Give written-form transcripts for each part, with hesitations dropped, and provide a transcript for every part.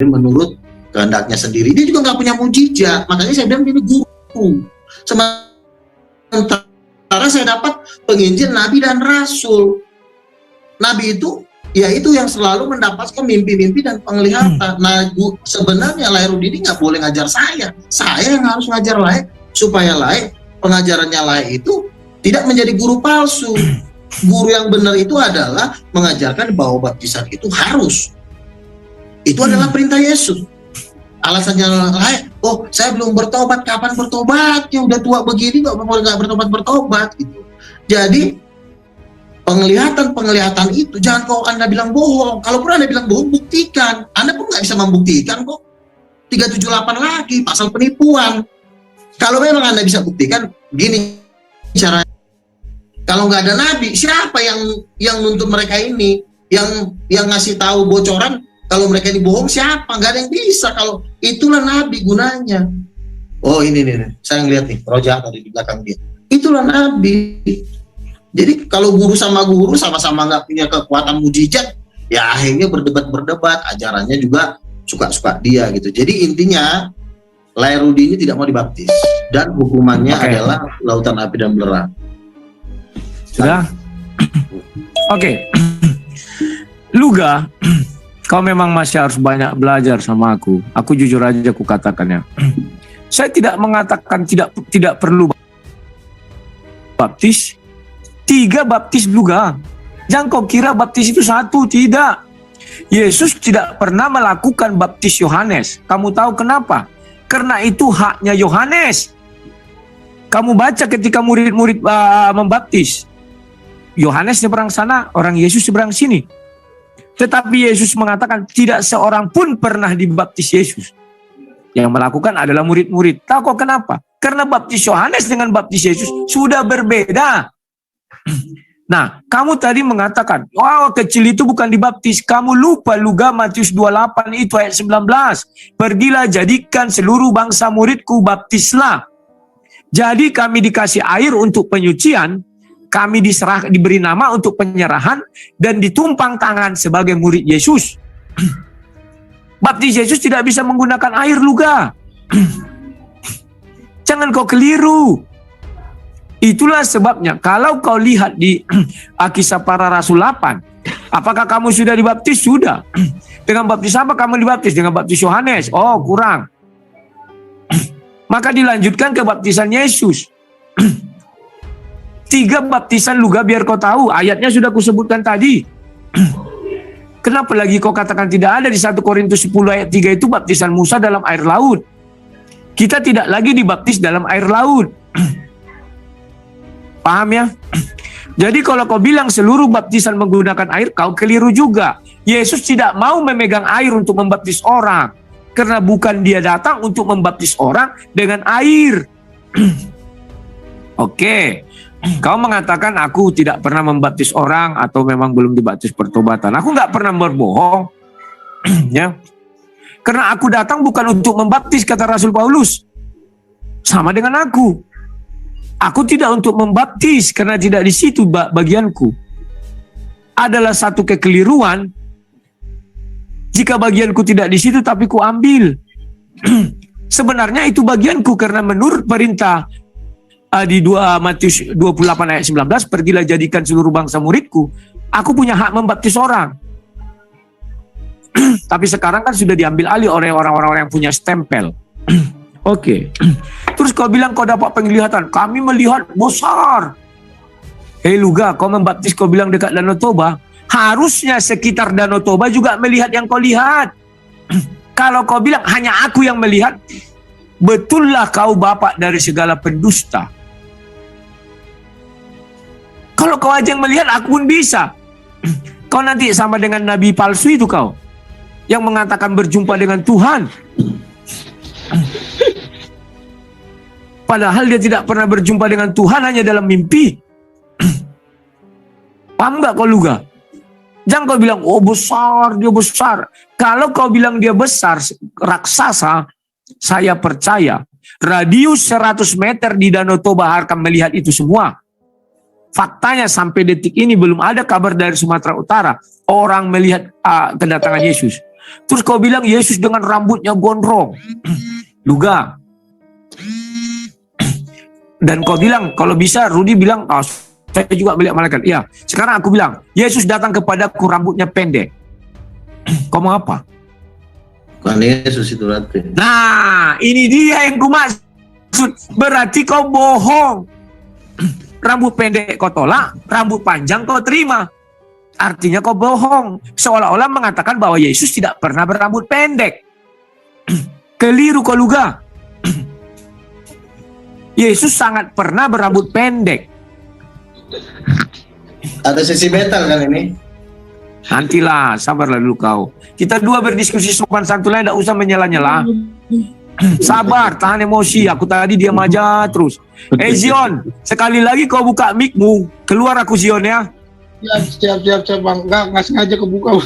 menurut kehendaknya sendiri. Dia juga nggak punya mujizat. Makanya saya bilang ini guru. Sementara saya dapat penginjil, nabi, dan rasul. Nabi itu yaitu yang selalu mendapatkan mimpi-mimpi dan penglihatan. Nah, sebenarnya Lairudi ini nggak boleh ngajar saya. Saya yang harus ngajar Lae supaya Lae pengajarannya Lae itu tidak menjadi guru palsu. Guru yang benar itu adalah mengajarkan bahwa baptisan itu harus. Itu adalah perintah Yesus. Alasannya Lae, oh saya belum bertobat, kapan bertobatnya? Udah tua begini kok nggak bertobat gitu. Jadi penglihatan itu jangan kau Anda bilang bohong. Kalaupun Anda bilang bohong, buktikan. Anda pun nggak bisa membuktikan kok. 378 lagi pasal penipuan. Kalau memang Anda bisa buktikan, gini caranya. Kalau nggak ada nabi, siapa yang nuntut mereka ini? Yang ngasih tahu bocoran kalau mereka ini bohong, siapa? Nggak ada yang bisa. Kalau itulah nabi gunanya. Oh ini nih, saya ngeliat nih, Roja tadi di belakang dia. Itulah nabi. Jadi kalau guru sama-sama nggak punya kekuatan mujizat, ya akhirnya berdebat, ajarannya juga suka-suka dia gitu. Jadi intinya Lairudi ini tidak mau dibaptis dan hukumannya adalah lautan api dan belerang. Sudah? Oke. Luga, kau memang masih harus banyak belajar sama aku. Aku jujur aja aku katakannya. Saya tidak mengatakan tidak perlu baptis. 3 baptis juga. Jangan kau kira baptis itu 1, tidak. Yesus tidak pernah melakukan baptis Yohanes. Kamu tahu kenapa? Karena itu haknya Yohanes. Kamu baca ketika murid-murid membaptis. Yohanes seberang sana, orang Yesus seberang sini. Tetapi Yesus mengatakan tidak seorang pun pernah dibaptis Yesus. Yang melakukan adalah murid-murid. Tahu kok kenapa? Karena baptis Yohanes dengan baptis Yesus sudah berbeda. Nah, kamu tadi mengatakan, wow, kecil itu bukan dibaptis. Kamu lupa Luga Matius 28 itu ayat 19. Pergilah jadikan seluruh bangsa muridku, baptislah. Jadi kami dikasih air untuk penyucian, kami diberi nama untuk penyerahan, dan ditumpang tangan sebagai murid Yesus. Baptis Yesus tidak bisa menggunakan air, Luga. Jangan kau keliru. Itulah sebabnya kalau kau lihat di Kisah Para Rasul 8, apakah kamu sudah dibaptis? Sudah. Dengan baptis apa kamu dibaptis? Dengan baptis Yohanes. Oh, kurang. Maka dilanjutkan ke baptisan Yesus. 3 baptisan, Luga, biar kau tahu. Ayatnya sudah kusebutkan tadi. Kenapa lagi kau katakan tidak ada? Di 1 Korintus 10 ayat 3 itu baptisan Musa dalam air laut. Kita tidak lagi dibaptis dalam air laut. Paham ya? Jadi kalau kau bilang seluruh baptisan menggunakan air, kau keliru juga. Yesus tidak mau memegang air untuk membaptis orang. Karena bukan dia datang untuk membaptis orang dengan air. Oke. Kau mengatakan aku tidak pernah membaptis orang atau memang belum dibaptis pertobatan. Aku nggak pernah berbohong. Ya. Karena aku datang bukan untuk membaptis, kata Rasul Paulus. Sama dengan aku. Aku tidak untuk membaptis karena tidak di situ bagianku. Adalah satu kekeliruan jika bagianku tidak di situ tapi ku ambil. Sebenarnya itu bagianku karena menurut perintah di Matius 28 ayat 19, pergilah jadikan seluruh bangsa muridku. Aku punya hak membaptis orang. Tapi sekarang kan sudah diambil alih oleh orang-orang yang punya stempel. Oke. Terus kau bilang kau dapat penglihatan. Kami melihat besar. Hei Luga, kau membaptis, kau bilang dekat Danau Toba. Harusnya sekitar Danau Toba juga melihat yang kau lihat. Kalau kau bilang hanya aku yang melihat, betullah kau bapak dari segala pendusta. Kalau kau aja yang melihat, aku pun bisa. Kau nanti sama dengan nabi palsu itu kau. Yang mengatakan berjumpa dengan Tuhan. Padahal dia tidak pernah berjumpa dengan Tuhan, hanya dalam mimpi. Paham gak kau Luga? Jangan kau bilang, oh besar, dia besar. Kalau kau bilang dia besar, raksasa, saya percaya. Radius 100 meter di Danau Toba akan melihat itu semua. Faktanya sampai detik ini belum ada kabar dari Sumatera Utara orang melihat kedatangan Yesus. Terus kau bilang Yesus dengan rambutnya gondrong. Luga. Dan kau bilang, kalau bisa, Rudi bilang, oh, saya juga melihat malaikat. Iya, sekarang aku bilang, Yesus datang kepadaku rambutnya pendek. Kau mau apa? Bukan Yesus itu berarti. Nah, ini dia yang ku maksud. Berarti kau bohong. Rambut pendek kau tolak, rambut panjang kau terima. Artinya kau bohong. Seolah-olah mengatakan bahwa Yesus tidak pernah berambut pendek. Keliru kau Luga. Yesus sangat pernah berambut pendek. Ada sesi battle kan ini? Nantilah, sabarlah dulu kau. Kita dua berdiskusi sopan santun, tidak usah menyela-nyela. Sabar, tahan emosi. Aku tadi diam aja terus. Zion, sekali lagi kau buka mic-mu. Keluar aku Zion ya. Siap bang, nggak sengaja kebuka.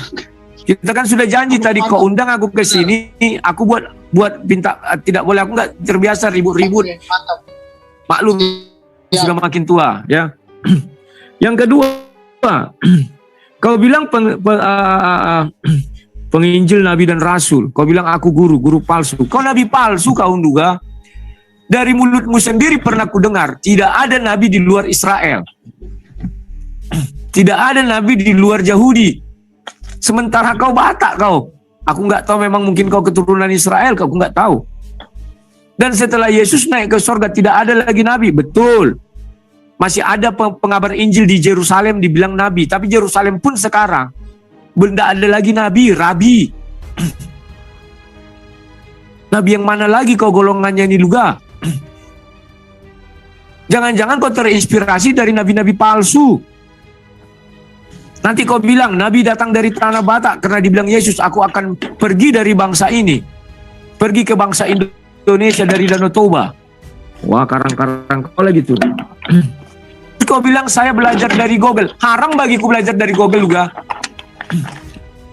Kita kan sudah janji tadi kau undang aku ke sini. Aku buat minta tidak boleh, aku nggak terbiasa ribut-ribut. Mantap. Maklum Ya. sudah makin tua ya. Yang kedua, kau bilang penginjil, nabi dan rasul. Kau bilang aku guru palsu. Kau nabi palsu kau juga. Dari mulutmu sendiri pernah ku dengar tidak ada nabi di luar Israel. Tidak ada nabi di luar Yahudi. Sementara kau Batak kau. Aku nggak tahu, memang mungkin kau keturunan Israel, kau nggak tahu. Dan setelah Yesus naik ke surga tidak ada lagi nabi. Betul. Masih ada pengabar Injil di Yerusalem dibilang nabi. Tapi Yerusalem pun sekarang tidak ada lagi nabi, rabi. Nabi yang mana lagi kau golongannya ini Luga? Jangan-jangan kau terinspirasi dari nabi-nabi palsu. Nanti kau bilang nabi datang dari tanah Batak karena dibilang Yesus, aku akan pergi dari bangsa ini. Pergi ke bangsa Indonesia dari Danau Toba. Wah, karang-karang kau lagi tuh. Kau bilang saya belajar dari Google. Haram bagiku belajar dari Google juga.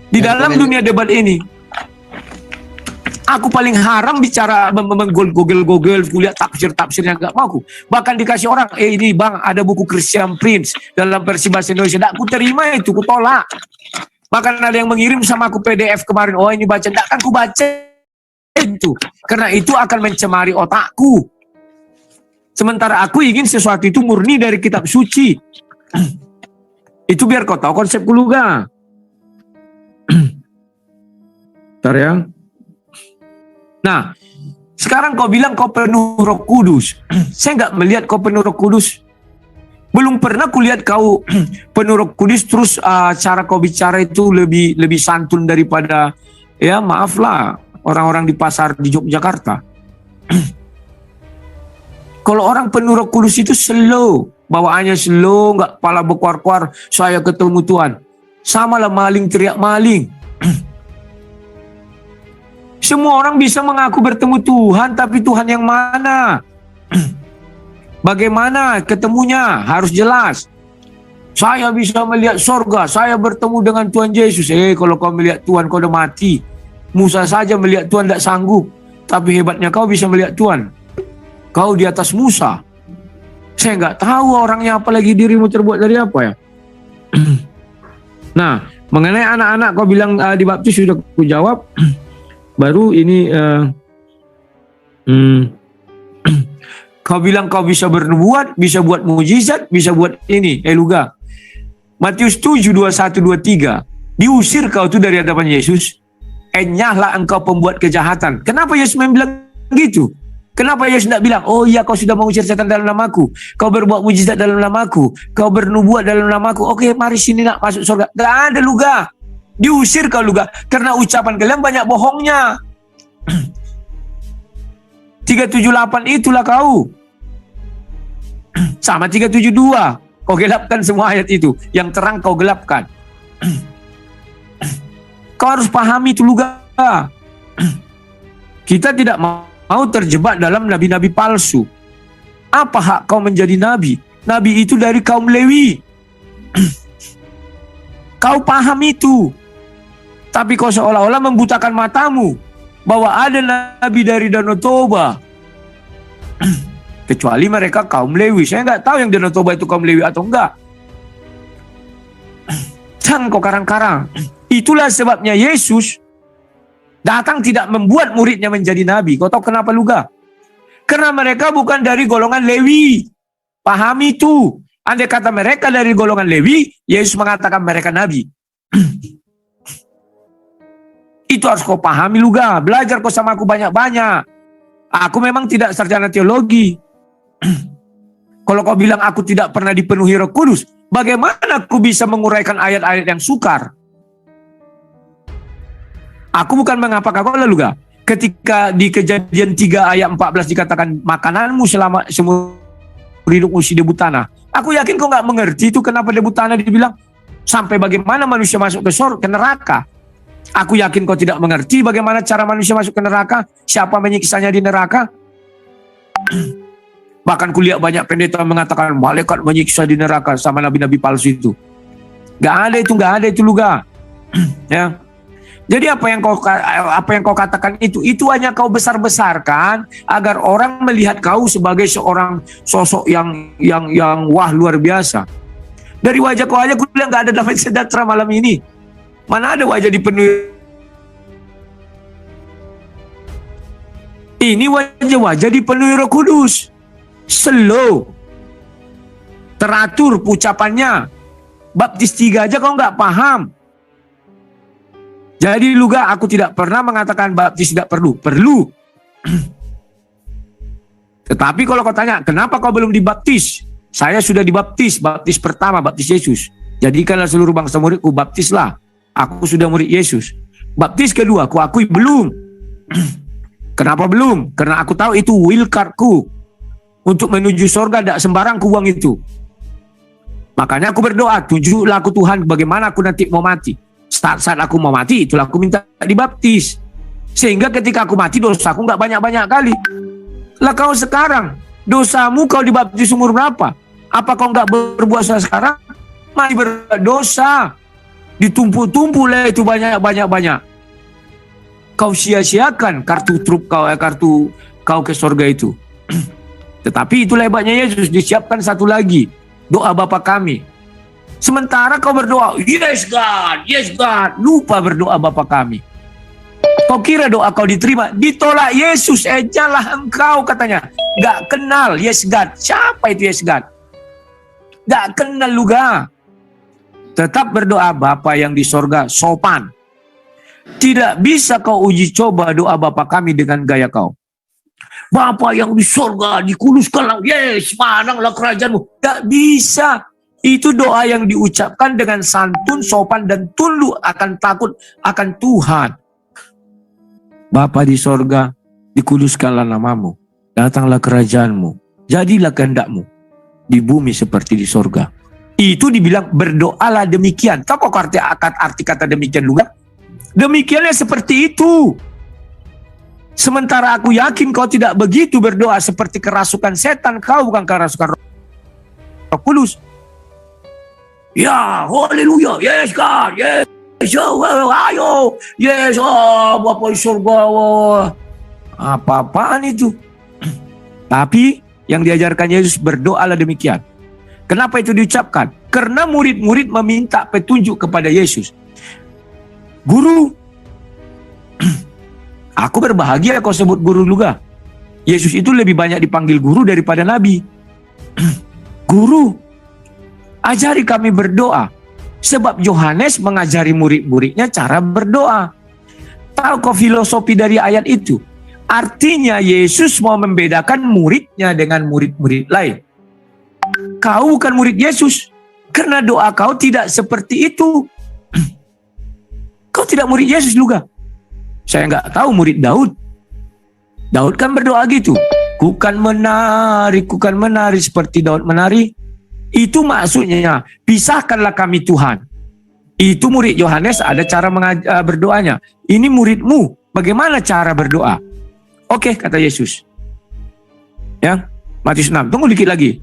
Di dalam dunia debat ini, aku paling haram bicara Google, kuliah tafsirnya nggak mau aku. Bahkan dikasih orang, ini bang ada buku Christian Prince dalam versi bahasa Indonesia. Nggak ku terima itu, ku tolak. Bahkan ada yang mengirim sama aku PDF kemarin. Oh ini baca, nggak akan ku baca itu. Karena itu akan mencemari otakku. Sementara aku ingin sesuatu itu murni dari kitab suci. Itu biar kau tahu konsepku Luga. Bentar ya. Nah, sekarang kau bilang kau penuh Roh Kudus. Saya nggak melihat kau penuh Roh Kudus. Belum pernah kulihat kau penuh Roh Kudus terus cara kau bicara itu lebih santun daripada, ya maaflah, orang-orang di pasar di Yogyakarta. Kalau orang penuh Roh Kudus itu slow, bawaannya slow, nggak kepala berkuar-kuar, saya ketemu Tuhan. Sama lah maling teriak maling. Semua orang bisa mengaku bertemu Tuhan, tapi Tuhan yang mana? Bagaimana ketemunya? Harus jelas. Saya bisa melihat sorga, saya bertemu dengan Tuhan Yesus. Kalau kau melihat Tuhan, kau udah mati. Musa saja melihat Tuhan tidak sanggup. Tapi hebatnya kau bisa melihat Tuhan. Kau di atas Musa. Saya nggak tahu orangnya, apalagi dirimu terbuat dari apa ya. Nah, mengenai anak-anak kau bilang dibaptis sudah ku jawab. Baru ini kau bilang kau bisa bernubuat, bisa buat mujizat, bisa buat ini. Luga. Matius 7, 21, 23. Diusir kau tuh dari hadapan Yesus. Enyahlah engkau pembuat kejahatan. Kenapa Yesus bilang gitu? Kenapa Yesus tidak bilang, oh iya kau sudah mengusir setan dalam namaku, kau berbuat mujizat dalam namaku, kau bernubuat dalam namaku, oke mari sini nak masuk surga. Tidak ada Luga. Diusir kau Luga. Karena ucapan kalian banyak bohongnya. 378 itulah kau. Sama 372. Kau gelapkan semua ayat itu. Yang terang kau gelapkan. Kau harus pahami itu Luga. Kita tidak mau terjebak dalam nabi-nabi palsu. Apa hak kau menjadi nabi? Nabi itu dari kaum Lewi. Kau paham itu. Tapi kau seolah-olah membutakan matamu bahwa ada nabi dari Danau Toba. Kecuali mereka kaum Lewi. Saya nggak tahu yang Danau Toba itu kaum Lewi atau enggak. Jangan kau karang-karang. Itulah sebabnya Yesus Datang tidak membuat muridnya menjadi nabi. Kau tahu kenapa Luga? Karena mereka bukan dari golongan Lewi. Pahami itu. Andai kata mereka dari golongan Lewi, Yesus mengatakan mereka nabi. Itu harus kau pahami Luga. Belajar kau sama aku banyak-banyak. Aku memang tidak sarjana teologi. Kalau kau bilang aku tidak pernah dipenuhi Roh Kudus, bagaimana aku bisa menguraikan ayat-ayat yang sukar? Aku bukan mengapa kau Luga. Ketika di Kejadian 3 ayat 14 dikatakan makananmu selama seumur hidupmu si debu tanah. Aku yakin kau nggak mengerti itu kenapa debu tanah dibilang sampai bagaimana manusia masuk ke neraka. Aku yakin kau tidak mengerti bagaimana cara manusia masuk ke neraka, siapa menyiksanya di neraka. Bahkan kulihat banyak pendeta mengatakan malaikat menyiksa di neraka sama nabi-nabi palsu itu. Gak ada itu Luga. Ya. Jadi apa yang kau katakan itu hanya kau besar-besarkan agar orang melihat kau sebagai seorang sosok yang wah luar biasa. Dari wajah kau aja aku bilang gak ada damai sejahtera malam ini. Mana ada wajah dipenuhi. Ini wajah-wajah dipenuhi Roh Kudus. Slow. Teratur ucapannya. Baptis 3 aja kau nggak paham. Jadi Luga, aku tidak pernah mengatakan baptis tidak perlu. Perlu. Tetapi kalau kau tanya, kenapa kau belum dibaptis? Saya sudah dibaptis. Baptis pertama, baptis Yesus. Jadikanlah seluruh bangsa muridku, baptislah. Aku sudah murid Yesus. Baptis kedua, aku akui belum. Kenapa belum? Karena aku tahu itu will cardku. Untuk menuju surga tidak sembarang ku buang itu. Makanya aku berdoa, tunjuklah aku Tuhan bagaimana aku nanti mau mati. Saat aku mau mati, itulah aku minta dibaptis. Sehingga ketika aku mati, dosaku nggak banyak-banyak kali. Lah kau sekarang, dosamu kau dibaptis umur berapa? Apa kau nggak berbuat sekarang? Masih berdosa. Ditumpuk-tumpuk lah itu banyak-banyak. Kau sia-siakan kartu truk kau, kartu kau ke surga itu. Tetapi itulah hebatnya Yesus, disiapkan satu lagi. Doa Bapa kami. Sementara kau berdoa, yes God, lupa berdoa Bapa kami. Kau kira doa kau diterima, ditolak Yesus, ejalah engkau katanya. Gak kenal yes God, siapa itu yes God? Gak kenal Luga. Tetap berdoa Bapa yang di sorga, sopan. Tidak bisa kau uji coba doa Bapa kami dengan gaya kau. Bapa yang di sorga, dikuduskanlah, yes, mananglah kerajaanmu. Gak bisa. Itu doa yang diucapkan dengan santun, sopan, dan tunduk akan takut akan Tuhan. Bapa di sorga, dikuduskanlah namamu. Datanglah kerajaanmu. Jadilah kehendakmu. Di bumi seperti di sorga. Itu dibilang berdoalah demikian. Tahu kok arti kata demikian juga? Demikiannya seperti itu. Sementara aku yakin kau tidak begitu berdoa seperti kerasukan setan. Kau bukan kerasukan Roh Kudus. Ya, haleluya, yes God, yes, ayo, yes, Bapa di surga, apa-apaan itu. Tapi yang diajarkan Yesus berdoalah demikian. Kenapa itu diucapkan? Karena murid-murid meminta petunjuk kepada Yesus. Guru, aku berbahagia kau sebut guru juga. Yesus itu lebih banyak dipanggil guru daripada nabi. Guru, ajari kami berdoa. Sebab Yohanes mengajari murid-muridnya cara berdoa. Tahu kau filosofi dari ayat itu? Artinya Yesus mau membedakan muridnya dengan murid-murid lain. Kau bukan murid Yesus. Karena doa kau tidak seperti itu. Kau tidak murid Yesus juga. Saya nggak tahu murid Daud. Daud kan berdoa gitu. Kukan menari seperti Daud menari. Itu maksudnya, pisahkanlah kami Tuhan. Itu murid Yohanes ada cara berdoanya. Ini muridmu, bagaimana cara berdoa? Oke, kata Yesus. Ya, Matius 6, tunggu dikit lagi.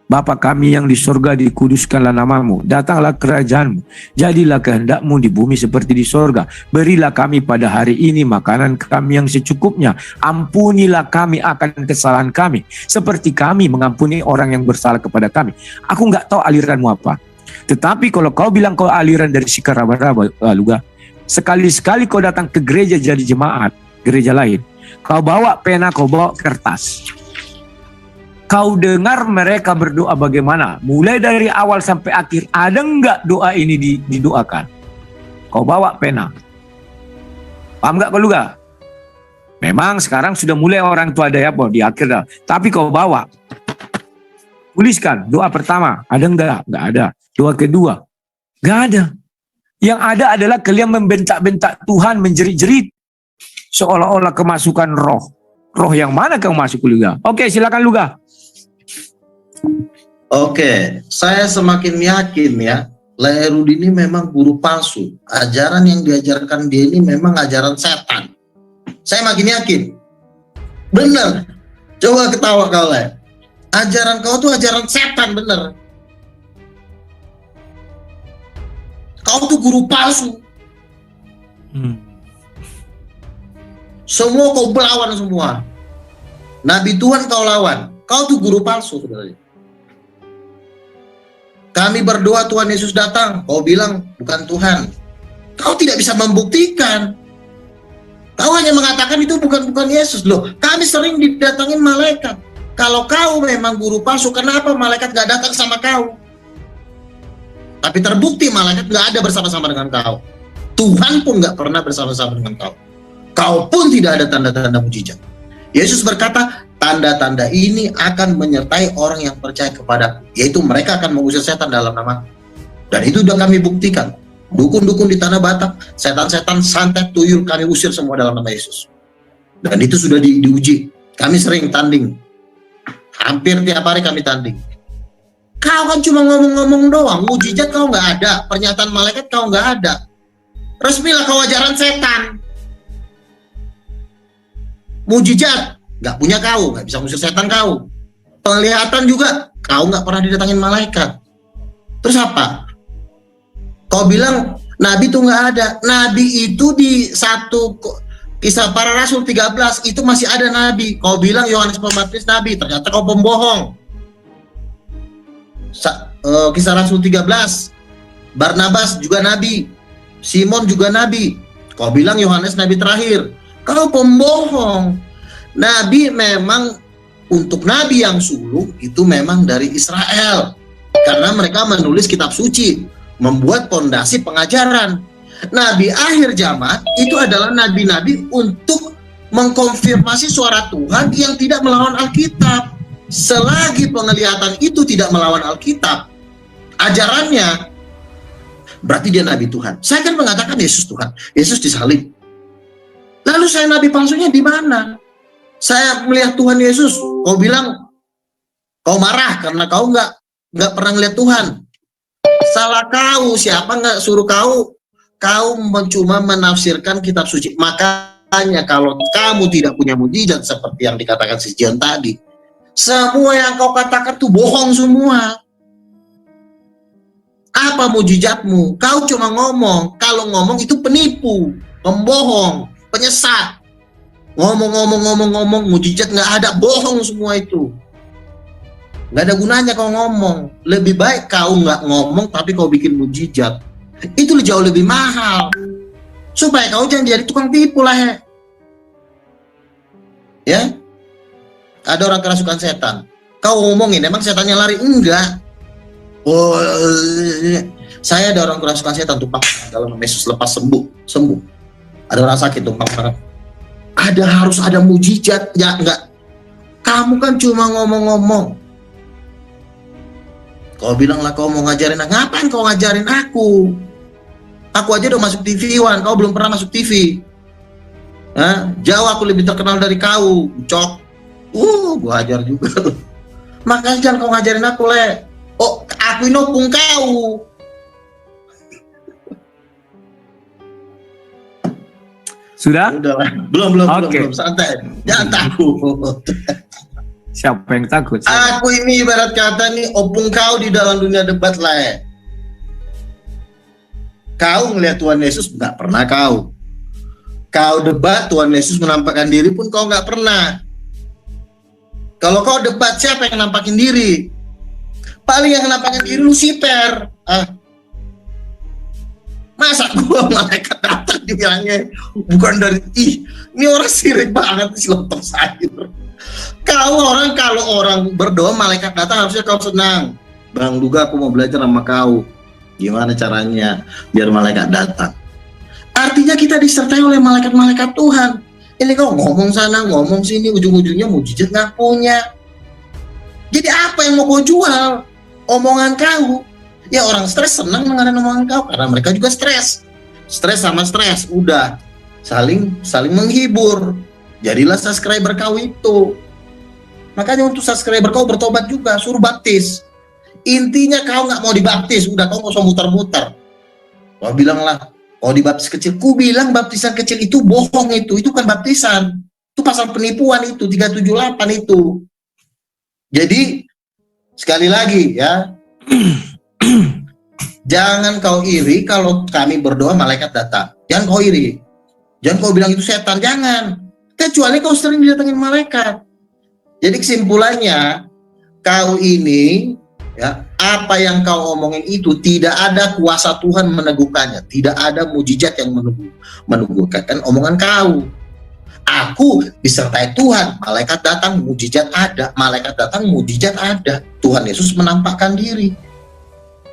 Bapa kami yang di surga, dikuduskanlah namamu. Datanglah kerajaanmu. Jadilah kehendakmu di bumi seperti di surga. Berilah kami pada hari ini makanan kami yang secukupnya. Ampunilah kami akan kesalahan kami. Seperti kami mengampuni orang yang bersalah kepada kami. Aku nggak tahu aliranmu apa. Tetapi kalau kau bilang kau aliran dari si raba-raba, Luga, Sekali-sekali kau datang ke gereja jadi jemaat, gereja lain, kau bawa pena, kau bawa kertas. Kau dengar mereka berdoa bagaimana, mulai dari awal sampai akhir, ada enggak doa ini didoakan? Kau bawa pena. Paham enggak kau juga? Memang sekarang sudah mulai orang tua ada ya, di akhir dah. Tapi kau bawa. Tuliskan doa pertama, ada enggak? Enggak ada. Doa kedua, enggak ada. Yang ada adalah kalian membentak-bentak Tuhan, menjerit-jerit. Seolah-olah kemasukan roh. Roh yang mana kau masuk Luga? Oke, silakan Luga. Oke, saya semakin yakin ya, Laerudi ini memang guru palsu. Ajaran yang diajarkan dia ini memang ajaran setan. Saya makin yakin. Bener. Coba ketawa kau, Le. Ajaran kau tuh ajaran setan, bener. Kau tuh guru palsu. Semua kau melawan semua. Nabi Tuhan kau lawan. Kau tuh guru palsu sebenarnya. Kami berdoa Tuhan Yesus datang. Kau bilang bukan Tuhan. Kau tidak bisa membuktikan. Kau hanya mengatakan itu bukan Yesus. Loh, kami sering didatangin malaikat. Kalau kau memang guru palsu, kenapa malaikat gak datang sama kau? Tapi terbukti malaikat gak ada bersama-sama dengan kau. Tuhan pun gak pernah bersama-sama dengan kau. Kau pun tidak ada tanda-tanda mujizat. Yesus berkata, tanda-tanda ini akan menyertai orang yang percaya kepada, yaitu mereka akan mengusir setan dalam nama. Dan itu sudah kami buktikan. Dukun-dukun di Tanah Batak, setan-setan, santet, tuyul, kami usir semua dalam nama Yesus. Dan itu sudah diuji. Kami sering tanding. Hampir tiap hari kami tanding. Kau kan cuma ngomong-ngomong doang, mujizat kau nggak ada, pernyataan malaikat kau nggak ada. Resmilah kau ajaran setan. Mujizat nggak punya kau, nggak bisa ngusir setan kau. Penglihatan juga kau nggak pernah didatangin malaikat. Terus apa? Kau bilang nabi itu nggak ada. Nabi itu di 1 Kisah Para Rasul 13 itu masih ada nabi. Kau bilang Yohanes Pembaptis nabi, ternyata kau pembohong. Kisah Rasul 13, Barnabas juga nabi, Simon juga nabi. Kau bilang Yohanes nabi terakhir. Kau pembohong. Nabi memang, untuk nabi yang sulung itu memang dari Israel, karena mereka menulis kitab suci, membuat pondasi pengajaran. Nabi akhir zaman itu adalah nabi-nabi untuk mengkonfirmasi suara Tuhan yang tidak melawan Alkitab. Selagi penglihatan itu tidak melawan Alkitab, ajarannya, berarti dia nabi Tuhan. Saya kan mengatakan Yesus Tuhan, Yesus disalib. Lalu saya nabi palsunya di mana? Saya melihat Tuhan Yesus, kau bilang kau marah karena kau nggak pernah melihat Tuhan. Salah kau, siapa nggak suruh kau? Kau cuma menafsirkan kitab suci. Makanya kalau kamu tidak punya mujizat seperti yang dikatakan si Jian tadi, semua yang kau katakan tuh bohong semua. Apa mujizatmu? Kau cuma ngomong. Kalau ngomong itu penipu, pembohong, penyesat. Ngomong, mujizat nggak ada, bohong semua itu. Nggak ada gunanya kau ngomong. Lebih baik kau nggak ngomong tapi kau bikin mujizat. Itu jauh lebih mahal. Supaya kau jangan jadi tukang tipu lah ya. Ada orang kerasukan setan. Kau ngomongin, emang setannya lari? Enggak. Oh, saya ada orang kerasukan setan, tumpang dalam Yesus, lepas sembuh. Ada orang sakit, tumpang tangan. Harus ada mujizat, ya enggak. Kamu kan cuma ngomong-ngomong. Kau bilang lah kau mau ngajarin, ngapain kau ngajarin aku? Aku aja udah masuk TV, Wan. Kau belum pernah masuk TV. Jauh aku lebih terkenal dari kau, cok. Gua ajar juga. Makanya jangan kau ngajarin aku, Le. Oh, aku ini opung kau. Sudah? Udah, belum, santai. Jangan takut. Siapa yang takut? Aku ini ibarat kata nih opung kau di dalam dunia debat, Le. Kau ngelihat Tuhan Yesus nggak pernah kau. Kau debat Tuhan Yesus menampakkan diri pun kau nggak pernah. Kalau kau debat siapa yang nampakin diri? Paling yang nampakin diri Lucifer. Masa gua malaikat datang dibilangnya bukan dari, ini orang sirik banget si lontong sayur. Kalau orang berdoa malaikat datang harusnya kau senang. Bang Luga, aku mau belajar sama kau. Gimana caranya biar malaikat datang? Artinya kita disertai oleh malaikat-malaikat Tuhan. Ini kau ngomong sana, ngomong sini, ujung-ujungnya mujizat nggak punya. Jadi apa yang mau kau jual? Omongan kau. Ya orang stres senang dengan omongan kau karena mereka juga stres. Stres sama stres, udah saling menghibur. Jadilah subscriber kau itu. Makanya untuk subscriber kau bertobat juga, suruh baptis. Intinya kau nggak mau dibaptis, udah kau nggak usah muter-muter. Kau bilanglah, kau dibaptis kecil. Ku bilang baptisan kecil itu bohong, itu kan baptisan. Itu pasal penipuan itu 378 itu. Jadi sekali lagi ya. Jangan kau iri kalau kami berdoa malaikat datang. Jangan kau iri. Jangan kau bilang itu setan, jangan. Kecuali kau sering didatengin malaikat. Jadi kesimpulannya, kau ini ya, apa yang kau omongin itu tidak ada kuasa Tuhan meneguhkannya, tidak ada mujizat yang meneguhkan omongan kau. Aku disertai Tuhan, malaikat datang, mujizat ada, malaikat datang, mujizat ada. Tuhan Yesus menampakkan diri.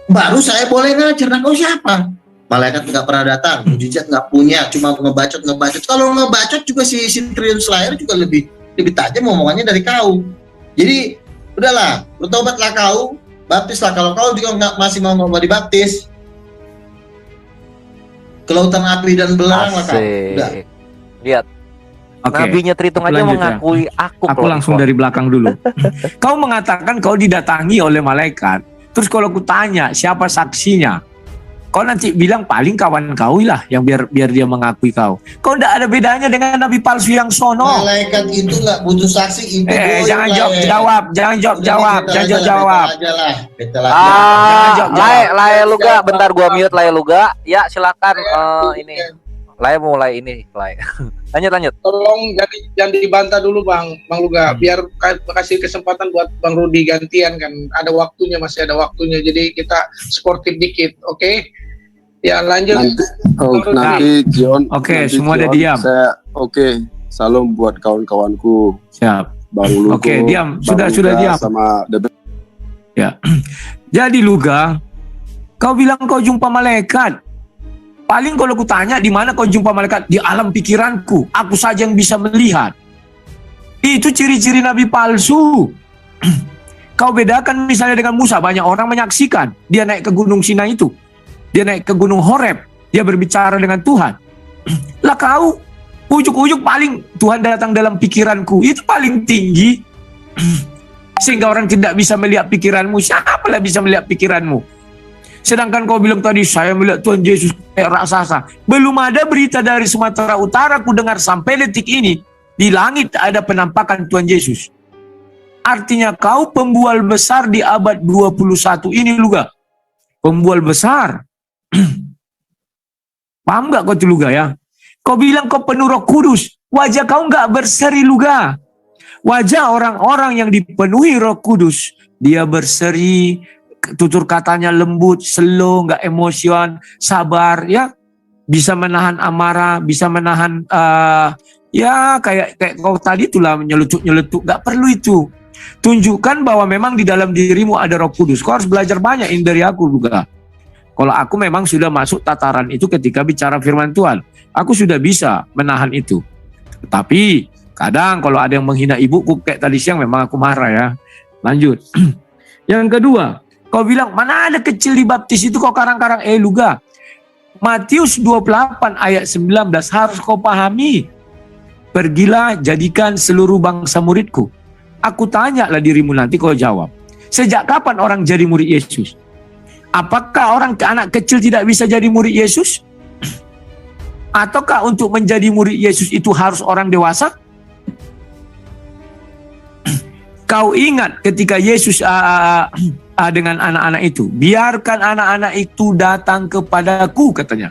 Baru saya boleh ngajar. Nah, kau siapa? Malaikat nggak pernah datang, mujizat nggak punya, cuma ngebacot. Kalau ngebacot juga si Triun Slayer juga lebih tajam omongannya dari kau. Jadi udahlah, bertobatlah kau, baptislah. Kalau kau juga masih mau dibaptis, ke lautan api dan belerang lah kau. Udah. Lihat. Oke. Nabinya Tritung aja Lanjut, mengakui aku langsung dari belakang dulu. Kau mengatakan kau didatangi oleh malaikat. Terus kalau aku tanya siapa saksinya, kau nanti bilang paling kawan kau lah yang biar dia mengakui kau. Kau tidak ada bedanya dengan nabi palsu yang sono. Malaikat itu nggak butuh saksi. Itu Jangan jawab. Lae Luga, bentar gua mute Lae Luga. Ya silakan ini. Lae mulai ini, Lae. Lanjut. Tolong jangan dibantah dulu Bang Luga, biar kasih kesempatan buat Bang Rudi gantian kan. Ada waktunya, masih ada waktunya. Jadi kita sportif dikit, oke? Ya lanjut. Nanti John. Oke, semua ada diam. Salam buat kawan-kawanku. Siap. Bang Lugo. Oke, diam. Sudah diam. Sama Ya. Jadi Luga, kau bilang kau jumpa malaikat. Paling kalau aku tanya di mana kau jumpa malaikat, di alam pikiranku. Aku saja yang bisa melihat. Itu ciri-ciri nabi palsu. Kau bedakan misalnya dengan Musa, banyak orang menyaksikan dia naik ke gunung Sinai itu. Dia naik ke gunung Horeb, dia berbicara dengan Tuhan. Lah kau ujuk-ujuk paling Tuhan datang dalam pikiranku. Itu paling tinggi. Sehingga orang tidak bisa melihat pikiranmu. Siapa lah bisa melihat pikiranmu? Sedangkan kau bilang tadi, saya melihat Tuhan Yesus kayak raksasa. Belum ada berita dari Sumatera Utara ku dengar sampai detik ini, di langit ada penampakan Tuhan Yesus. Artinya kau pembual besar di abad 21 ini Luga. Pembual besar. Paham gak kau tuh Luga ya? Kau bilang kau penuh Roh Kudus. Wajah kau gak berseri Luga. Wajah orang-orang yang dipenuhi Roh Kudus, dia berseri, tutur katanya lembut, slow, nggak emosion, sabar, ya, bisa menahan amarah, bisa menahan, ya kayak kau tadi itulah nyeletuk, nggak perlu itu. Tunjukkan bahwa memang di dalam dirimu ada Roh Kudus. Kau harus belajar banyak ini dari aku juga. Kalau aku memang sudah masuk tataran itu ketika bicara firman Tuhan, aku sudah bisa menahan itu. Tapi kadang kalau ada yang menghina ibuku kayak tadi siang, memang aku marah ya. Lanjut. Yang kedua, kau bilang, mana ada kecil dibaptis itu kau karang-karang. Luga. Matius 28 ayat 19 harus kau pahami. Pergilah jadikan seluruh bangsa muridku. Aku tanyalah dirimu nanti kau jawab. Sejak kapan orang jadi murid Yesus? Apakah anak kecil tidak bisa jadi murid Yesus? Ataukah untuk menjadi murid Yesus itu harus orang dewasa? Kau ingat ketika Yesus dengan anak-anak itu, biarkan anak-anak itu datang kepadaku, katanya.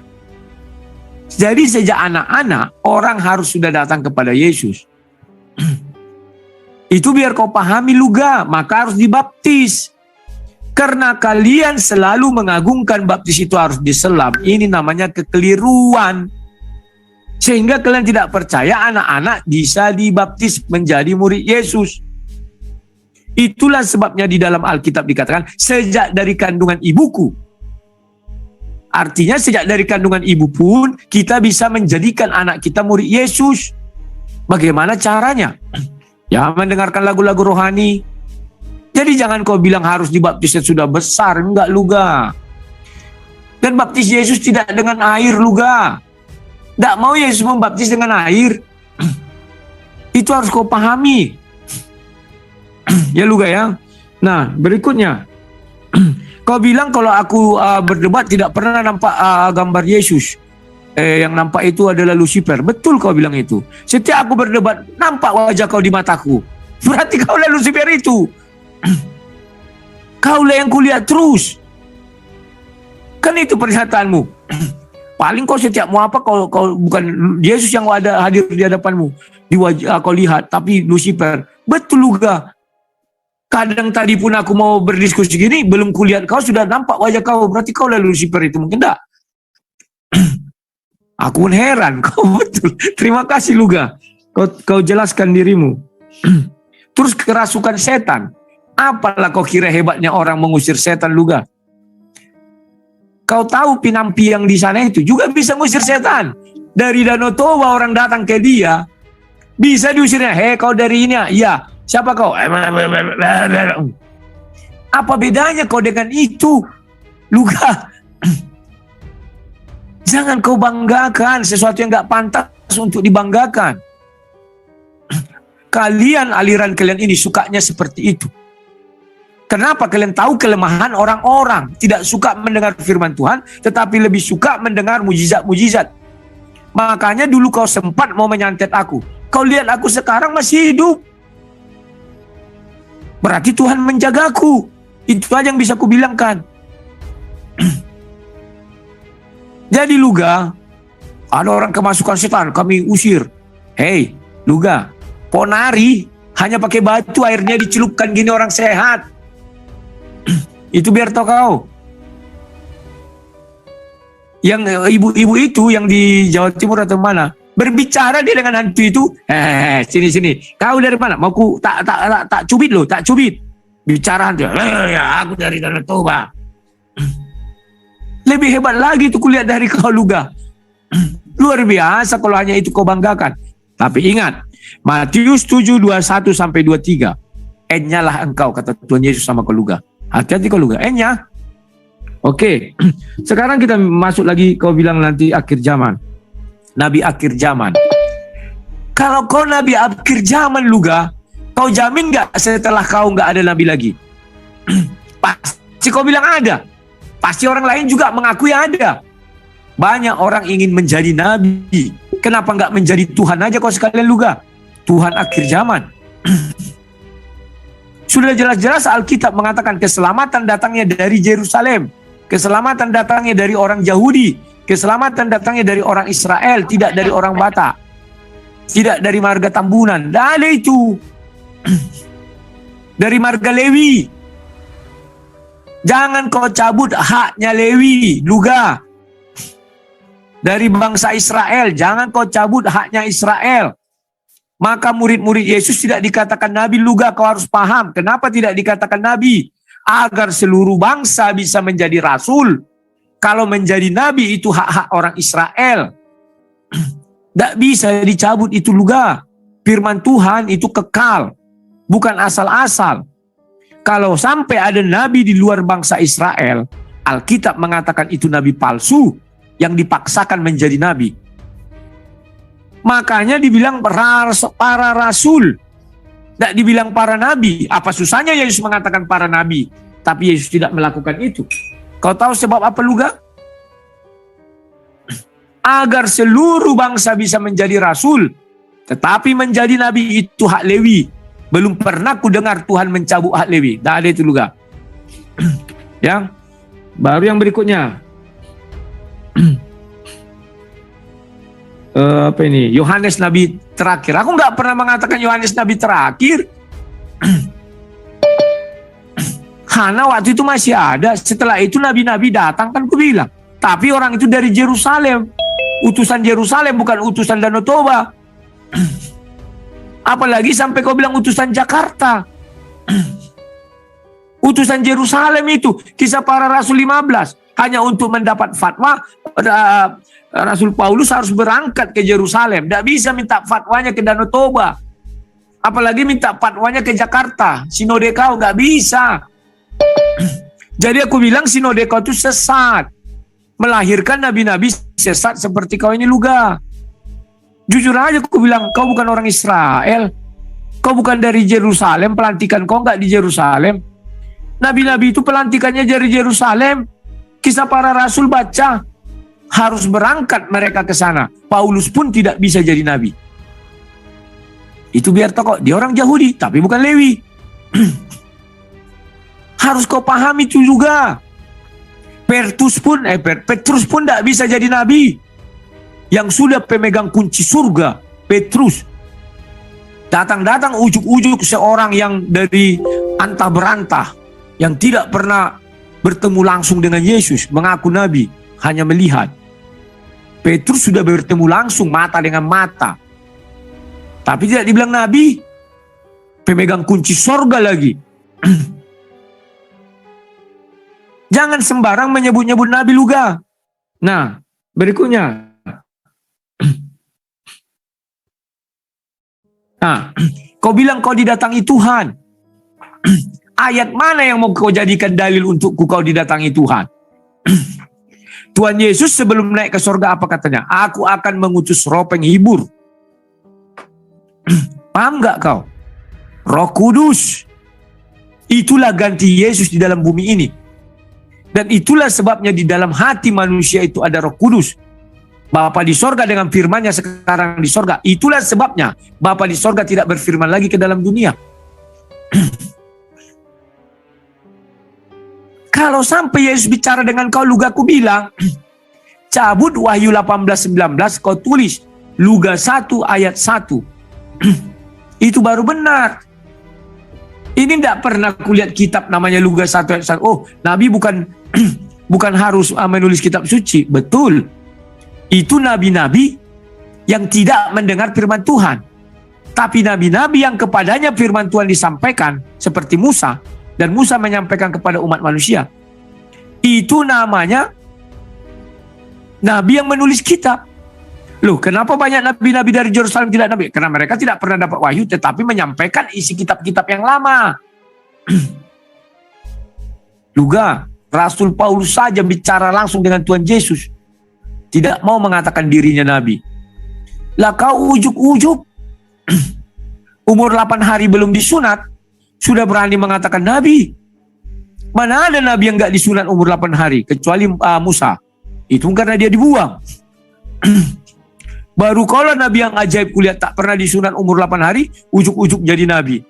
Jadi sejak anak-anak, orang harus sudah datang kepada Yesus. Itu biar kau pahami Luga, maka harus dibaptis. Karena kalian selalu mengagungkan baptis itu harus diselam. Ini namanya kekeliruan. Sehingga kalian tidak percaya anak-anak bisa dibaptis menjadi murid Yesus. Itulah sebabnya di dalam Alkitab dikatakan, sejak dari kandungan ibuku. Artinya sejak dari kandungan ibu pun kita bisa menjadikan anak kita murid Yesus. Bagaimana caranya? Ya, mendengarkan lagu-lagu rohani. Jadi jangan kau bilang harus dibaptis sudah besar. Enggak, Luga. Dan baptis Yesus tidak dengan air, Luga. Tidak mau Yesus membaptis dengan air. Itu harus kau pahami. Ya, Luga ya. Nah, berikutnya. Kau bilang kalau aku berdebat tidak pernah nampak gambar Yesus. Yang nampak itu adalah Lucifer. Betul kau bilang itu. Setiap aku berdebat, nampak wajah kau di mataku. Berarti kau lah Lucifer itu. Kaulah yang kulihat terus. Kan itu pernyataanmu. Paling kau setiap mau apa, kau bukan Yesus yang ada hadir di hadapanmu. Di wajah kau lihat, tapi Lucifer. Betul juga. Kadang tadi pun aku mau berdiskusi gini, belum kulihat kau sudah nampak wajah kau. Berarti kau lah Lucifer itu, mungkin tak? Aku pun heran, kau betul. Terima kasih Luga. Kau jelaskan dirimu. Terus kerasukan setan. Apalah kau kira hebatnya orang mengusir setan, Luga? Kau tahu Pinampi yang di sana itu juga bisa mengusir setan. Dari Danau Toba orang datang ke dia, bisa diusirnya. Hei, kau dari ini ya? Iya. Siapa kau? Apa bedanya kau dengan itu, Luga? Jangan kau banggakan sesuatu yang gak pantas untuk dibanggakan. Kalian, aliran kalian ini sukanya seperti itu. Kenapa? Kalian tahu kelemahan orang-orang. Tidak suka mendengar firman Tuhan, tetapi lebih suka mendengar mujizat-mujizat. Makanya dulu kau sempat mau menyantet aku. Kau lihat aku sekarang masih hidup. Berarti Tuhan menjagaku. Itu aja yang bisa kubilangkan. Jadi Luga, ada orang kemasukan setan, kami usir. Hei, Luga, ponari hanya pakai batu, airnya dicelupkan gini orang sehat. Itu biar tahu kau. Yang ibu-ibu itu yang di Jawa Timur atau mana, berbicara dia dengan hantu itu, sini. Kau dari mana? Mau ku tak cubit loh, tak cubit. Bicara hantu, ya aku dari Danau Toba. Lebih hebat lagi itu kulihat dari kau, Luga. Luar biasa kalau hanya itu kau banggakan. Tapi ingat, Matius 7:21 sampai 23. Enyalah engkau, kata Tuhan Yesus sama kau, Luga. Hati-hati kau, Luga. Enya. Oke. Sekarang kita masuk lagi, kau bilang nanti akhir zaman. Nabi akhir zaman. Kalau kau nabi akhir zaman, Luga, kau jamin gak setelah kau gak ada nabi lagi? Pasti kau bilang ada. Pasti orang lain juga mengakui ada. Banyak orang ingin menjadi nabi. Kenapa gak menjadi Tuhan aja kau sekalian, Luga? Tuhan akhir zaman. Sudah jelas-jelas Alkitab mengatakan keselamatan datangnya dari Yerusalem. Keselamatan datangnya dari orang Yahudi. Keselamatan datangnya dari orang Israel, tidak dari orang Batak. Tidak dari marga Tambunan. Tidak ada itu. Dari marga Lewi. Jangan kau cabut haknya Lewi, Luga. Dari bangsa Israel, jangan kau cabut haknya Israel. Maka murid-murid Yesus tidak dikatakan nabi, Luga. Kau harus paham. Kenapa tidak dikatakan nabi? Agar seluruh bangsa bisa menjadi rasul. Kalau menjadi nabi itu hak-hak orang Israel. Tidak bisa dicabut itu, Luga. Firman Tuhan itu kekal. Bukan asal-asal. Kalau sampai ada nabi di luar bangsa Israel, Alkitab mengatakan itu nabi palsu yang dipaksakan menjadi nabi. Makanya dibilang para rasul. Tidak dibilang para nabi. Apa susahnya Yesus mengatakan para nabi? Tapi Yesus tidak melakukan itu. Kau tahu sebab apa, Luga? Agar seluruh bangsa bisa menjadi rasul. Tetapi menjadi nabi itu hak Lewi. Belum pernah ku dengar Tuhan mencabut hak Lewi. Tidak ada itu, Luga. Yang baru yang berikutnya. Apa ini? Yohanes nabi terakhir. Aku nggak pernah mengatakan Yohanes nabi terakhir. Hana waktu itu masih ada. Setelah itu nabi-nabi datang, kan ku bilang. Tapi orang itu dari Yerusalem. Utusan Yerusalem, bukan utusan Danau Toba. Apalagi sampai kau bilang utusan Jakarta. Utusan Yerusalem itu. Kisah Para Rasul 15. Hanya untuk mendapat fatwa, Rasul Paulus harus berangkat ke Yerusalem. Tidak bisa minta fatwanya ke Danau Toba. Apalagi minta fatwanya ke Jakarta. Sinode kau nggak bisa. Jadi aku bilang sinode kau itu sesat. Melahirkan nabi-nabi sesat seperti kau ini Luga. Jujur aja aku bilang, kau bukan orang Israel. Kau bukan dari Yerusalem. Pelantikan kau nggak di Yerusalem. Nabi-nabi itu pelantikannya dari Yerusalem. Kisah Para Rasul baca. Harus berangkat mereka ke sana. Paulus pun tidak bisa jadi nabi. Itu biar tokoh. Dia orang Yahudi, tapi bukan Lewi. Harus kau pahami itu juga. Petrus pun tidak bisa jadi nabi. Yang sudah pemegang kunci surga, Petrus. Datang-datang ujuk-ujuk seorang yang dari antah berantah. Yang tidak pernah bertemu langsung dengan Yesus. Mengaku nabi, hanya melihat. Petrus sudah bertemu langsung mata dengan mata. Tapi tidak dibilang nabi. Pemegang kunci surga lagi. Jangan sembarang menyebut-nyebut nabi Luga. Nah, berikutnya. Nah, kau bilang kau didatangi Tuhan. Ayat mana yang mau kau jadikan dalil untukku kau didatangi Tuhan? Tuhan Yesus sebelum naik ke surga apa katanya? Aku akan mengutus roh penghibur. Paham gak kau? Roh Kudus. Itulah ganti Yesus di dalam bumi ini. Dan itulah sebabnya di dalam hati manusia itu ada Roh Kudus. Bapa di sorga dengan firman-Nya sekarang di sorga. Itulah sebabnya Bapa di sorga tidak berfirman lagi ke dalam dunia. Kalau sampai Yesus bicara dengan kau, Luga, aku bilang, cabut Wahyu 18:19, kau tulis Luga 1 ayat 1. Itu baru benar. Ini tidak pernah kulihat kitab namanya Luga 1 ayat 1. Oh, Nabi bukan harus menulis kitab suci. Betul. Itu nabi-nabi yang tidak mendengar firman Tuhan. Tapi nabi-nabi yang kepadanya firman Tuhan disampaikan, seperti Musa, dan Musa menyampaikan kepada umat manusia. Itu namanya nabi yang menulis kitab. Loh, kenapa banyak nabi-nabi dari Yerusalem tidak nabi? Karena mereka tidak pernah dapat wahyu, tetapi menyampaikan isi kitab-kitab yang lama. Luga, Rasul Paulus saja bicara langsung dengan Tuhan Yesus. Tidak mau mengatakan dirinya nabi. Lah kau ujuk-ujuk. Umur 8 hari belum disunat, sudah berani mengatakan nabi. Mana ada nabi yang gak disunat umur 8 hari, kecuali Musa. Itu karena dia dibuang. Baru kalau nabi yang ajaib kulihat tak pernah disunat umur 8 hari, ujuk-ujuk jadi nabi.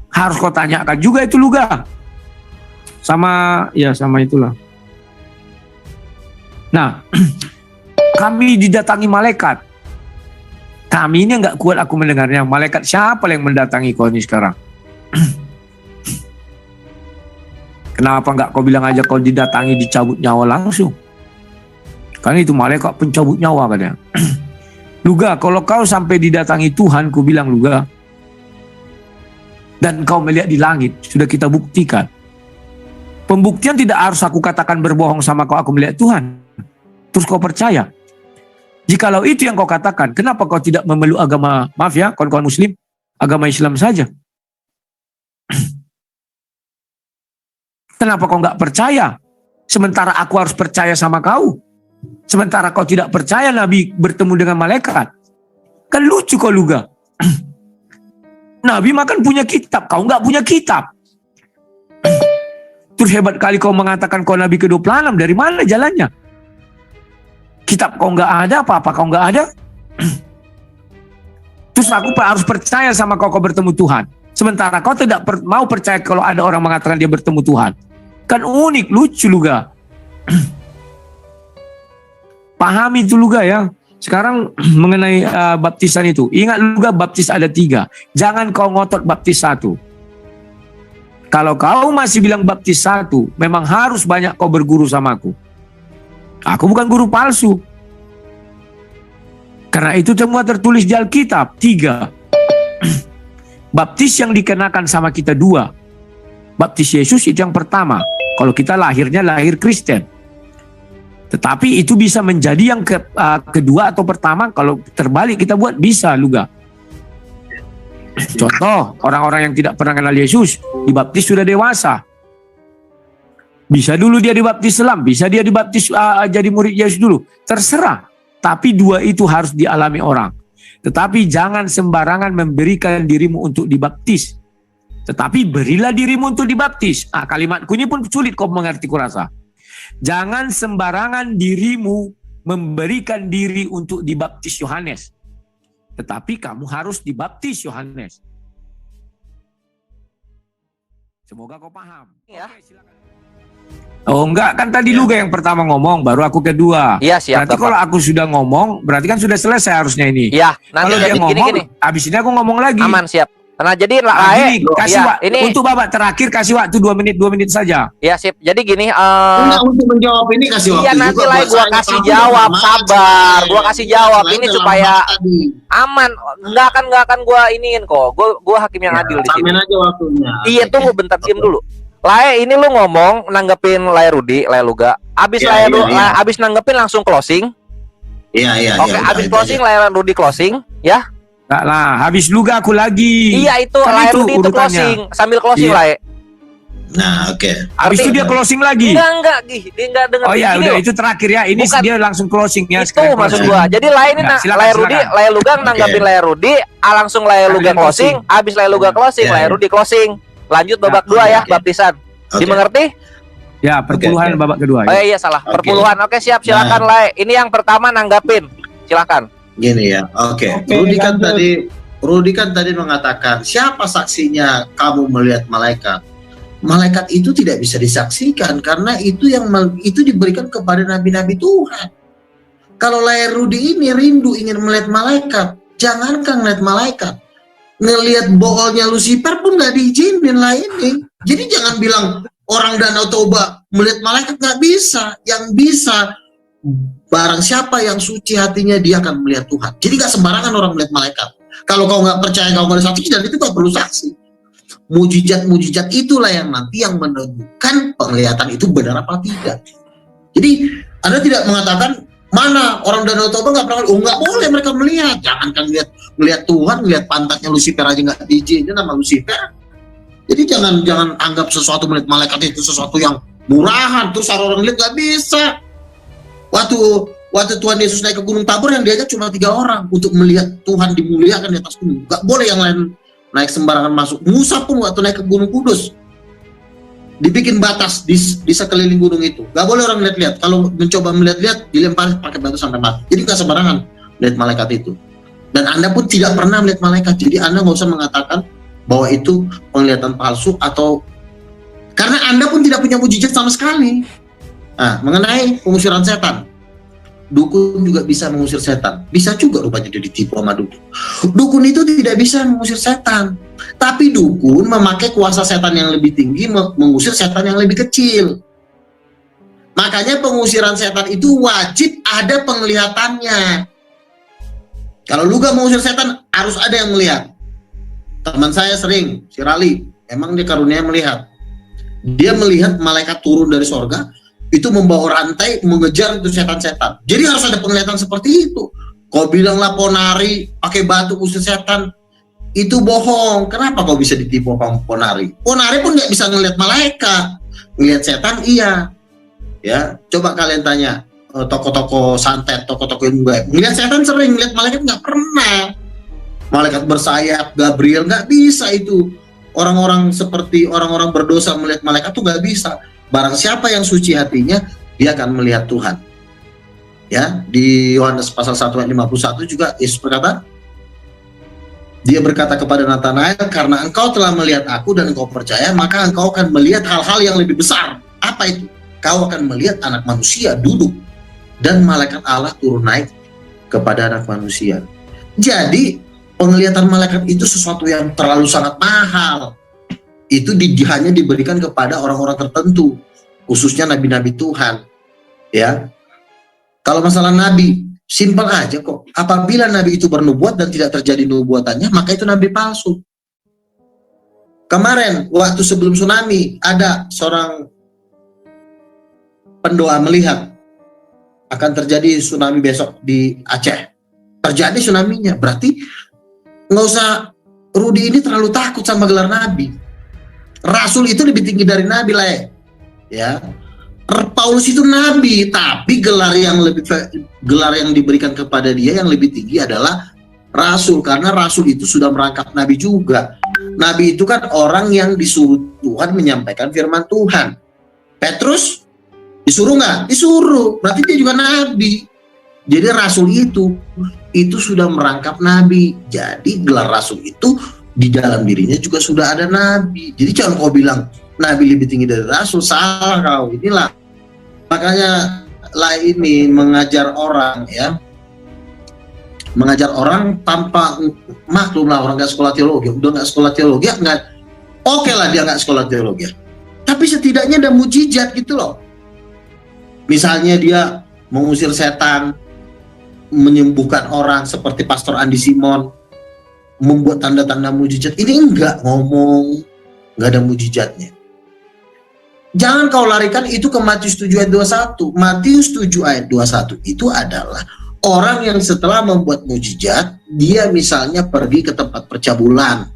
Harus kau tanyakan juga itu Luga. Sama itulah. Nah, kami didatangi malaikat. Kami ini nggak kuat aku mendengarnya. Malaikat siapa yang mendatangi kau ini sekarang? Kenapa nggak kau bilang aja kau didatangi dicabut nyawa langsung? Kan itu malaikat pencabut nyawa katanya. Luga, kalau kau sampai didatangi Tuhan, ku bilang Luga, dan kau melihat di langit, sudah kita buktikan. Pembuktian tidak harus aku katakan berbohong sama kau, aku melihat Tuhan. Terus kau percaya. Jikalau itu yang kau katakan, kenapa kau tidak memeluk agama, maaf ya, kawan-kawan muslim, agama Islam saja? Kenapa kau nggak percaya? Sementara aku harus percaya sama kau. Sementara kau tidak percaya Nabi bertemu dengan malaikat. Kan lucu kau Luga. Nabi makan punya kitab, kau nggak punya kitab. Terus hebat kali kau mengatakan kau Nabi ke-26, dari mana jalannya? Kitab kau nggak ada, apa-apa kau nggak ada. Terus aku harus percaya sama kau bertemu Tuhan. Sementara kau tidak mau percaya kalau ada orang mengatakan dia bertemu Tuhan. Kan unik, lucu Luga. Pahami itu Luga ya. Sekarang mengenai baptisan itu. Ingat Luga, baptis ada 3. Jangan kau ngotot baptis 1. Kalau kau masih bilang baptis 1, memang harus banyak kau berguru sama aku. Aku bukan guru palsu. Karena itu semua tertulis di Alkitab. 3. Baptis yang dikenakan sama kita 2. Baptis Yesus itu yang pertama. Kalau kita lahirnya lahir Kristen. Tetapi itu bisa menjadi yang kedua atau pertama. Kalau terbalik kita buat bisa juga. Contoh, orang-orang yang tidak pernah kenal Yesus dibaptis sudah dewasa. Bisa dulu dia dibaptis selam, bisa dia dibaptis jadi murid Yesus dulu. Terserah. Tapi 2 itu harus dialami orang. Tetapi jangan sembarangan memberikan dirimu untuk dibaptis. Tetapi berilah dirimu untuk dibaptis. Kalimat kunyi pun sulit kau mengerti kurasa. Jangan sembarangan dirimu memberikan diri untuk dibaptis Yohanes. Tetapi kamu harus dibaptis Yohanes. Semoga kau paham. Ya. Oke, silakan. Oh enggak, kan tadi Luga yang pertama ngomong, baru aku kedua. Iya, siap. Berarti kalau aku sudah ngomong, berarti kan sudah selesai harusnya ini. Iya, nanti Kalau dia ngomong, gini. abis ini aku ngomong lagi. Aman, siap. Nah, jadi Gini, kasih ya, waktu, untuk babak terakhir kasih waktu 2 menit saja. ya sip. Jadi gini, Enggak, untuk menjawab ini kasih waktu iya nanti juga lah buat gua saya, kasih tapi jawab, lama sabar. aja. Gua kasih jawab Lain ini lama supaya tadi. aman. Nggak akan gua iniin kok. Gua hakim yang adil di sini. Samain aja waktunya. Iya, tunggu bentar, diam dulu. Lae, ini lu ngomong nanggepin Lae Rudi, Lae Luga. Abis Iya, abis nanggepin langsung closing. Iya. Oke, abis closing Lae Rudi closing, ya. Enggak lah, habis Luga aku lagi. Iya, itu Kan Lae itu Rudi itu urutannya. closing, sambil closing Iya. Lae. Nah, oke. Habis itu dia closing lagi. Enggak, dia enggak dengar. Oh ya, Gini udah loh. itu terakhir ya. Ini Bukan. dia langsung closing ya. Itu sekalian maksud closing. gua. Jadi lain ini Nah, silakan, Lae Rudi, silakan. Lae Luga nanggapin Oke. Lae Rudi, langsung Lae Luga Kalian closing, habis Lae Luga closing, Ya, Lae ya. Rudi closing. Lanjut babak 2 ya, oke. baptisan. Oke. Dimengerti? Ya, perpuluhan Oke. babak kedua. Oh Ya. iya salah, Oke. perpuluhan. Oke, siap, silakan Lae. Ini yang pertama nanggapin. Silakan. Gini ya, oke. Rudi kan tadi mengatakan, siapa saksinya kamu melihat malaikat? Malaikat itu tidak bisa disaksikan karena itu diberikan kepada nabi-nabi Tuhan. Kalau Lae Rudi ini rindu ingin melihat malaikat, jangankan melihat malaikat, ngelihat boolnya Lucifer pun nggak diizinin lah ini. Jadi jangan bilang orang Danau Toba melihat malaikat, nggak bisa. Yang bisa barang siapa yang suci hatinya dia akan melihat Tuhan. Jadi nggak sembarangan orang melihat malaikat. Kalau kau nggak percaya, kau nggak ada saksi, dan itu nggak perlu saksi. Mujizat-mujizat itulah yang nanti yang menentukan penglihatan itu benar apa tidak. Jadi Anda tidak mengatakan mana orang Danau Toba nggak pernah, nggak boleh mereka melihat. Jangankan melihat Tuhan, melihat pantatnya Lucifer aja nggak diizinin nama Lucifer. Jadi jangan anggap sesuatu melihat malaikat itu sesuatu yang murahan terus orang lihat, nggak bisa. Waktu Tuhan Yesus naik ke Gunung Tabor yang diajak cuma 3 orang untuk melihat Tuhan dimuliakan di atas gunung. Nggak boleh yang lain naik sembarangan masuk. Musa pun waktu naik ke Gunung Kudus dibikin batas di sekeliling gunung itu. Nggak boleh orang lihat-lihat. Kalau mencoba melihat-lihat dilempar pakai batu sampai mati. Jadi nggak sembarangan melihat malaikat itu. Dan Anda pun tidak pernah melihat malaikat. Jadi Anda nggak usah mengatakan bahwa itu penglihatan palsu atau karena Anda pun tidak punya mujizat sama sekali. Nah, mengenai pengusiran setan, dukun juga bisa mengusir setan. Bisa juga rupanya dia ditipu sama dukun. Dukun itu tidak bisa mengusir setan, tapi dukun memakai kuasa setan yang lebih tinggi mengusir setan yang lebih kecil. Makanya pengusiran setan itu wajib ada penglihatannya. Kalau lu gak mengusir setan, harus ada yang melihat. Teman saya sering, si Rali, emang dia karunia melihat. Dia melihat malaikat turun dari sorga, itu membawa rantai mengejar itu setan-setan. Jadi harus ada penglihatan seperti itu. Kau bilang lah Ponari pakai batu usir setan, itu bohong. Kenapa kau bisa ditipu sama Ponari? Ponari pun nggak bisa ngelihat malaikat, ngelihat setan iya. Ya, coba kalian tanya toko-toko santet, toko-toko ilmu gaib. Ngelihat setan sering, ngelihat malaikat nggak pernah. Malaikat bersayap, Gabriel nggak bisa itu. Orang-orang seperti orang-orang berdosa melihat malaikat tuh nggak bisa. Barang siapa yang suci hatinya, dia akan melihat Tuhan. Ya, di Yohanes pasal 1 ayat 51 juga Yesus berkata, dia berkata kepada Nathanael, karena engkau telah melihat aku dan engkau percaya, maka engkau akan melihat hal-hal yang lebih besar. Apa itu? Kau akan melihat anak manusia duduk dan malaikat Allah turun naik kepada anak manusia. Jadi penglihatan malaikat itu sesuatu yang terlalu sangat mahal. itu hanya diberikan kepada orang-orang tertentu, khususnya nabi-nabi Tuhan. Ya, kalau masalah nabi, simpel aja kok. Apabila nabi itu bernubuat dan tidak terjadi nubuatannya, maka itu nabi palsu. Kemarin waktu sebelum tsunami ada seorang pendoa melihat akan terjadi tsunami besok di Aceh. Terjadi tsunami-nya, berarti nggak usah Rudi ini terlalu takut sama gelar nabi. Rasul itu lebih tinggi dari nabi lah ya. Paulus itu nabi, tapi gelar yang diberikan kepada dia yang lebih tinggi adalah rasul, karena rasul itu sudah merangkap nabi juga. Nabi itu kan orang yang disuruh Tuhan menyampaikan firman Tuhan. Petrus disuruh nggak? Disuruh, berarti dia juga nabi. Jadi rasul itu sudah merangkap nabi. Jadi gelar rasul itu di dalam dirinya juga sudah ada nabi. Jadi jangan kau bilang nabi lebih tinggi dari rasul, salah kau. Inilah makanya lah ini mengajar orang ya, mengajar orang tanpa maklum lah, orang nggak sekolah teologi, udah nggak sekolah teologi nggak, oke lah dia nggak sekolah teologi, tapi setidaknya ada mujizat gitu loh. Misalnya dia mengusir setan, menyembuhkan orang seperti Pastor Andi Simon, membuat tanda-tanda mujizat. Ini enggak ngomong, nggak ada mujizatnya. Jangan kau larikan itu ke Matius 7 ayat 21. Matius 7 ayat 21 itu adalah orang yang setelah membuat mujizat, dia misalnya pergi ke tempat percabulan.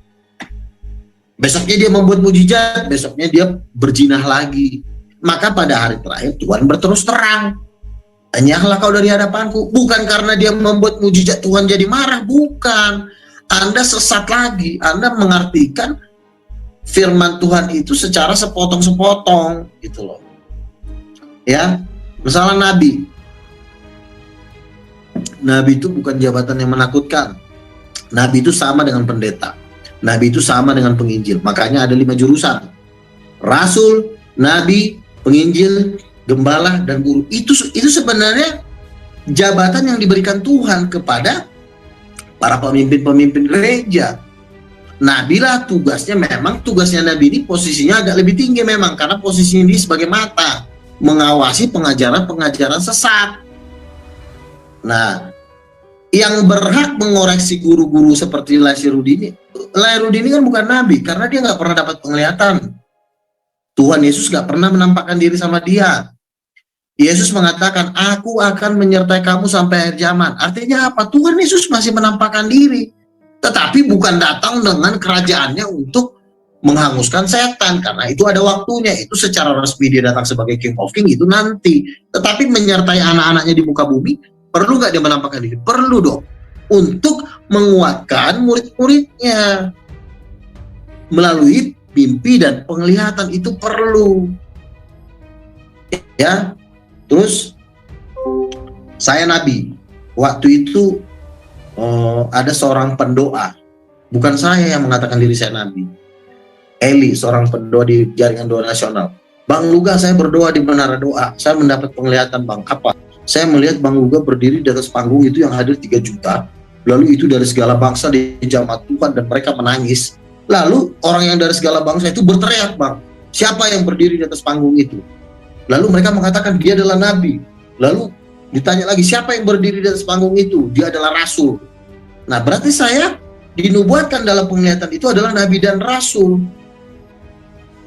Besoknya dia membuat mujizat, besoknya dia berzinah lagi. Maka pada hari terakhir Tuhan berterus terang, enyahlah kau dari hadapanku. Bukan karena dia membuat mujizat Tuhan jadi marah, bukan. Anda sesat lagi, Anda mengartikan firman Tuhan itu secara sepotong-sepotong gitu loh. Ya, misalnya nabi. Nabi itu bukan jabatan yang menakutkan. Nabi itu sama dengan pendeta. Nabi itu sama dengan penginjil. Makanya ada 5 jurusan. Rasul, nabi, penginjil, gembala, dan guru. Itu sebenarnya jabatan yang diberikan Tuhan kepada para pemimpin-pemimpin gereja. Nabi lah tugasnya, memang tugasnya nabi ini posisinya agak lebih tinggi memang, karena posisinya ini sebagai mata mengawasi pengajaran-pengajaran sesat. Nah, yang berhak mengoreksi guru-guru seperti Lai Rudini kan bukan nabi, karena dia nggak pernah dapat penglihatan. Tuhan Yesus nggak pernah menampakkan diri sama dia. Yesus mengatakan, aku akan menyertai kamu sampai akhir zaman. Artinya apa? Tuhan Yesus masih menampakkan diri, tetapi bukan datang dengan kerajaannya untuk menghanguskan setan, karena itu ada waktunya. Itu secara resmi dia datang sebagai King of King itu nanti. Tetapi menyertai anak-anaknya di muka bumi, perlu nggak dia menampakkan diri? Perlu dong, untuk menguatkan murid-muridnya melalui mimpi dan penglihatan. Itu perlu ya. Terus saya nabi waktu itu ada seorang pendoa, bukan saya yang mengatakan diri saya nabi. Eli, seorang pendoa di jaringan doa nasional. Bang Luga, saya berdoa di menara doa, saya mendapat penglihatan. Bang, apa? Saya melihat Bang Luga berdiri di atas panggung itu yang hadir 3 juta. Lalu itu dari segala bangsa di jamaat Tuhan dan mereka menangis. Lalu orang yang dari segala bangsa itu berteriak, Bang, siapa yang berdiri di atas panggung itu? Lalu mereka mengatakan dia adalah nabi. Lalu ditanya lagi, siapa yang berdiri di atas panggung itu? Dia adalah rasul. Nah, berarti saya dinubuatkan dalam penglihatan itu adalah nabi dan rasul.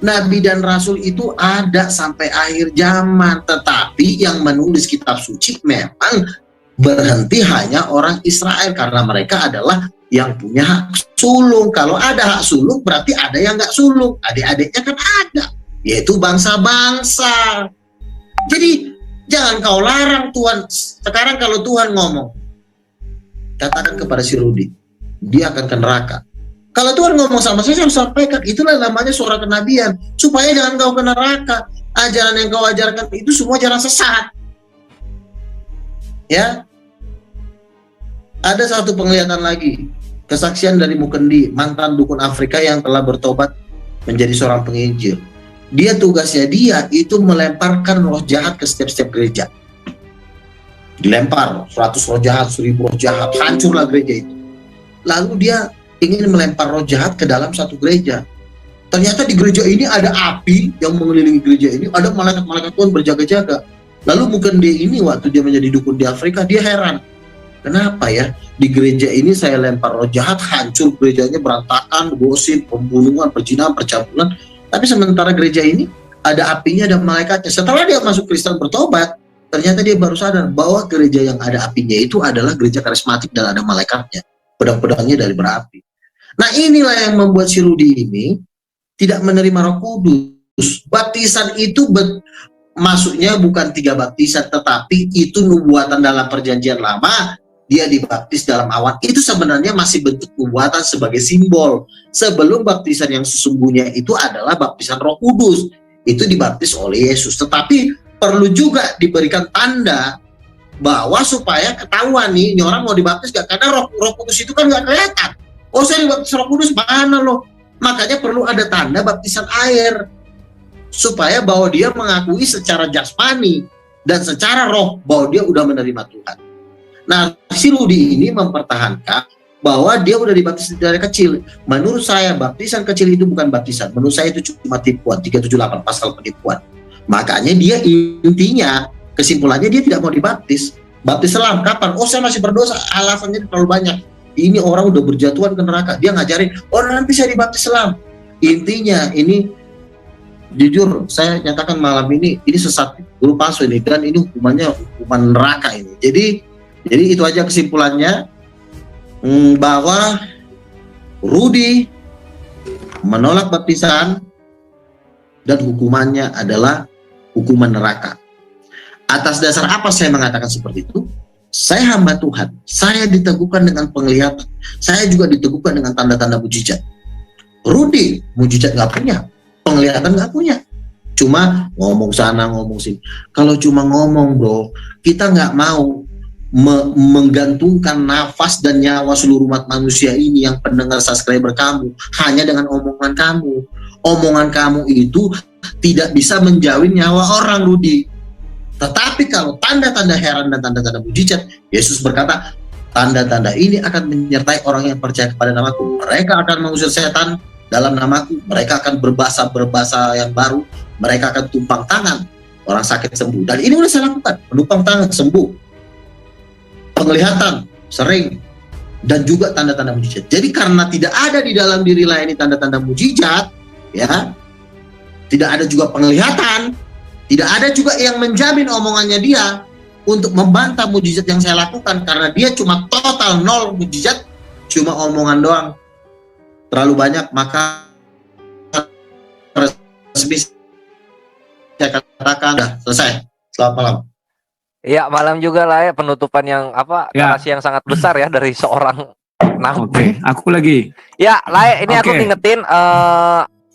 Nabi dan rasul itu ada sampai akhir zaman, tetapi yang menulis kitab suci memang berhenti hanya orang Israel, karena mereka adalah yang punya hak sulung. Kalau ada hak sulung berarti ada yang nggak sulung, adik-adiknya kan ada, yaitu bangsa-bangsa. Jadi jangan kau larang Tuhan. Sekarang kalau Tuhan ngomong, katakan kepada si Rudi, dia akan ke neraka. Kalau Tuhan ngomong sama saya harus sampaikan. Itulah namanya suara kenabian, supaya jangan kau ke neraka. Ajaran yang kau ajarkan itu semua ajaran sesat. Ya, ada satu penglihatan lagi, kesaksian dari Mukendi, mantan dukun Afrika yang telah bertobat menjadi seorang penginjil. Dia tugasnya dia itu melemparkan roh jahat ke setiap gereja. Dilempar 100 roh jahat, 1000 roh jahat, hancurlah gereja itu. Lalu dia ingin melempar roh jahat ke dalam satu gereja. Ternyata di gereja ini ada api yang mengelilingi gereja ini, ada malaikat-malaikat Tuhan berjaga-jaga. Lalu mungkin dia ini waktu dia menjadi dukun di Afrika, dia heran. Kenapa ya di gereja ini saya lempar roh jahat, hancur gerejanya, berantakan, gosip, pembunuhan, perzinahan, percabulan. Tapi sementara gereja ini ada apinya, ada malaikatnya. Setelah dia masuk Kristen bertobat, ternyata dia baru sadar bahwa gereja yang ada apinya itu adalah gereja karismatik dan ada malaikatnya. Pedang-pedangnya dari berapi. Nah inilah yang membuat si Rudi ini tidak menerima Roh Kudus. Baptisan itu masuknya bukan 3 baptisan, tetapi itu nubuatan dalam perjanjian lama. Dia dibaptis dalam awan. Itu sebenarnya masih bentuk nubuatan sebagai simbol. Sebelum baptisan yang sesungguhnya itu adalah baptisan Roh Kudus. Itu dibaptis oleh Yesus. Tetapi perlu juga diberikan tanda bahwa supaya ketahuan nih, ini orang mau dibaptis gak? Karena Roh Kudus itu kan gak kelihatan. Oh saya dibaptis Roh Kudus, mana loh? Makanya perlu ada tanda baptisan air supaya bahwa dia mengakui secara jasmani dan secara roh bahwa dia udah menerima Tuhan. Nah, si Rudi ini mempertahankan bahwa dia udah dibaptis dari kecil. Menurut saya baptisan kecil itu bukan baptisan. Menurut saya itu cuma tipuan, 378 pasal penipuan. Makanya dia intinya kesimpulannya dia tidak mau dibaptis. Baptis selam kapan? Oh saya masih berdosa. Alasannya terlalu banyak. Ini orang udah berjatuhan ke neraka. Dia ngajarin, oh nanti saya dibaptis selam. Intinya ini, jujur saya nyatakan malam ini sesat, guru palsu ini, dan ini hukumannya hukuman neraka ini. Jadi itu aja kesimpulannya, bahwa Rudi menolak baptisan dan hukumannya adalah hukuman neraka. Atas dasar apa saya mengatakan seperti itu? Saya hamba Tuhan, saya diteguhkan dengan penglihatan, saya juga diteguhkan dengan tanda-tanda mujizat. Rudi mujizat nggak punya, penglihatan nggak punya, cuma ngomong sana ngomong sini. Kalau cuma ngomong bro, kita nggak mau menggantungkan nafas dan nyawa seluruh umat manusia ini yang pendengar subscriber kamu hanya dengan omongan kamu. Omongan kamu itu tidak bisa menjawin nyawa orang, Rudi. Tetapi kalau tanda-tanda heran dan tanda-tanda mujizat, Yesus berkata, tanda-tanda ini akan menyertai orang yang percaya kepada namaku. Mereka akan mengusir setan dalam namaku. Mereka akan berbahasa yang baru. Mereka akan tumpang tangan, orang sakit sembuh. Dan ini udah saya lakukan, menumpang tangan sembuh. Penglihatan sering, dan juga tanda-tanda mujizat. Jadi karena tidak ada di dalam diri lain ini tanda-tanda mujizat, ya, tidak ada juga penglihatan. Tidak ada juga yang menjamin omongannya dia untuk membantah mujizat yang saya lakukan, karena dia cuma total nol mujizat, cuma omongan doang. Terlalu banyak, maka resmi saya katakan sudah selesai. Selamat malam. Iya, malam juga lah ya, penutupan yang narasi yang sangat besar ya dari seorang nabi. Oke, aku lagi. Ya, lah ini aku ngingetin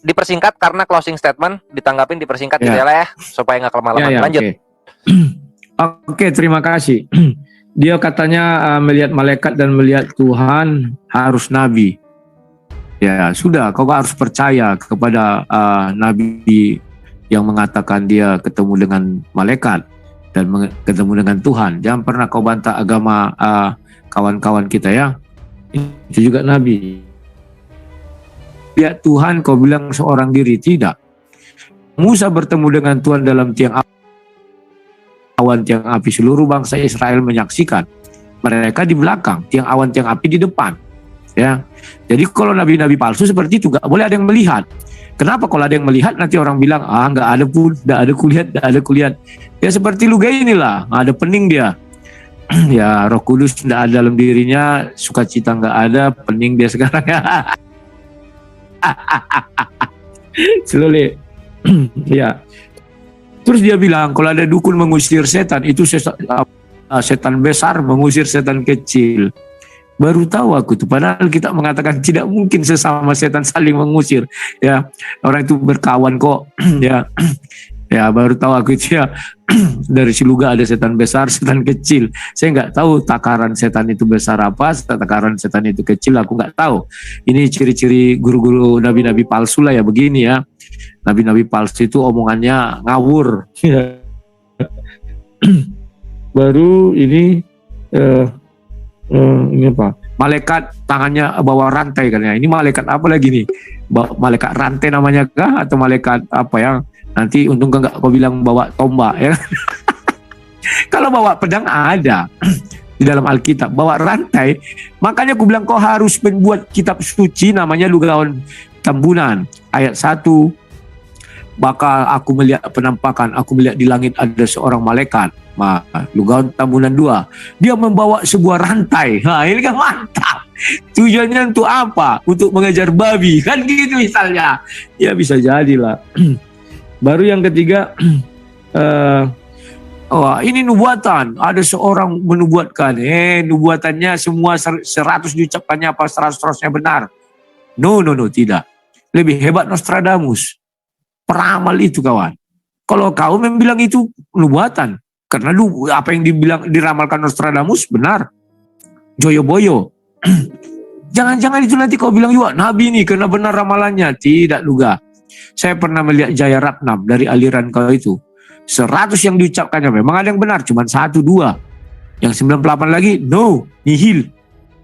dipersingkat karena closing statement, ditanggapin dipersingkat gitu ya lah ya, supaya nggak kelamaan. Lanjut. Oke, terima kasih. Dia katanya melihat malaikat dan melihat Tuhan harus nabi. Ya sudah, kau harus percaya kepada nabi yang mengatakan dia ketemu dengan malaikat dan ketemu dengan Tuhan. Jangan pernah kau bantah agama kawan-kawan kita ya. Itu juga nabi. Lihat Tuhan kau bilang seorang diri, tidak. Musa bertemu dengan Tuhan dalam tiang awan tiang api, seluruh bangsa Israel menyaksikan. Mereka di belakang, tiang awan tiang api di depan. Ya, jadi kalau nabi-nabi palsu seperti itu nggak boleh ada yang melihat. Kenapa? Kalau ada yang melihat nanti orang bilang nggak ada pun, nggak ada kulihat. Ya seperti Luga inilah, nggak ada pening dia. Ya Roh Kudus nggak ada dalam dirinya, sukacita nggak ada, pening dia sekarang ya. Slowly. Ya. Terus dia bilang kalau ada dukun mengusir setan, itu setan besar mengusir setan kecil. Baru tahu aku tuh, padahal kita mengatakan tidak mungkin sesama setan saling mengusir. Ya, orang itu berkawan kok. Ya. Ya, baru tahu aku itu ya. Dari si Luga ada setan besar, setan kecil. Saya nggak tahu takaran setan itu besar apa, takaran setan itu kecil, aku nggak tahu. Ini ciri-ciri guru-guru nabi-nabi palsu lah ya, begini ya. Nabi-nabi palsu itu omongannya ngawur. Baru ini apa? malaikat tangannya bawa rantai kan ya. Ini malaikat apa lagi nih? Malaikat rantai namanya kah atau malaikat apa ya? Nanti untung enggak kau bilang bawa tombak ya. Kalau bawa pedang ada di dalam Alkitab, bawa rantai. Makanya aku bilang kau harus membuat kitab suci namanya Lugaon Tambunan ayat 1. Bakal aku melihat penampakan, aku melihat di langit ada seorang malaikat. Lugaon Tambunan 2, dia membawa sebuah rantai. Ini kan mantap. Tujuannya untuk apa? Untuk mengejar babi, kan gitu misalnya. Ya bisa jadilah. Baru yang ketiga, ini nubuatan. Ada seorang menubuatkan. Nubuatannya semua 100 diucapkannya apa 100-100-nya benar. No, tidak. Lebih hebat Nostradamus. Peramal itu kawan. Kalau kau memang itu nubuatan, karena apa yang diramalkan Nostradamus benar. Joyo-boyo. Jangan-jangan itu nanti kau bilang juga nabi ini karena benar ramalannya. Tidak juga. Saya pernah melihat Jaya Ratnam dari aliran kau itu. 100 yang diucapkannya memang ada yang benar, cuma 1-2. Yang 98 lagi no, nihil.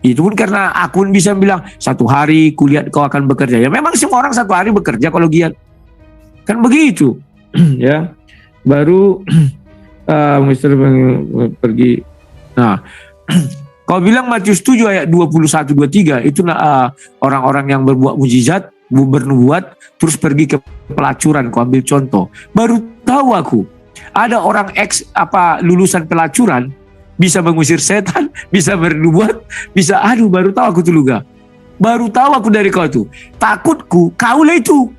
Itu pun karena akun bisa bilang 1 hari kulihat kau akan bekerja. Ya memang semua orang 1 hari bekerja kalau giat. Kan begitu. Ya. Baru Mister pergi. Nah, kau bilang Matius 7 ayat 21-23 itu orang-orang yang berbuat mujizat, bernubuat, terus pergi ke pelacuran. Kau ambil contoh. Baru tahu aku ada orang lulusan pelacuran bisa mengusir setan, bisa bernubuat, bisa baru tahu aku tuh Luga. Baru tahu aku dari kau tuh. Takutku kaulah itu.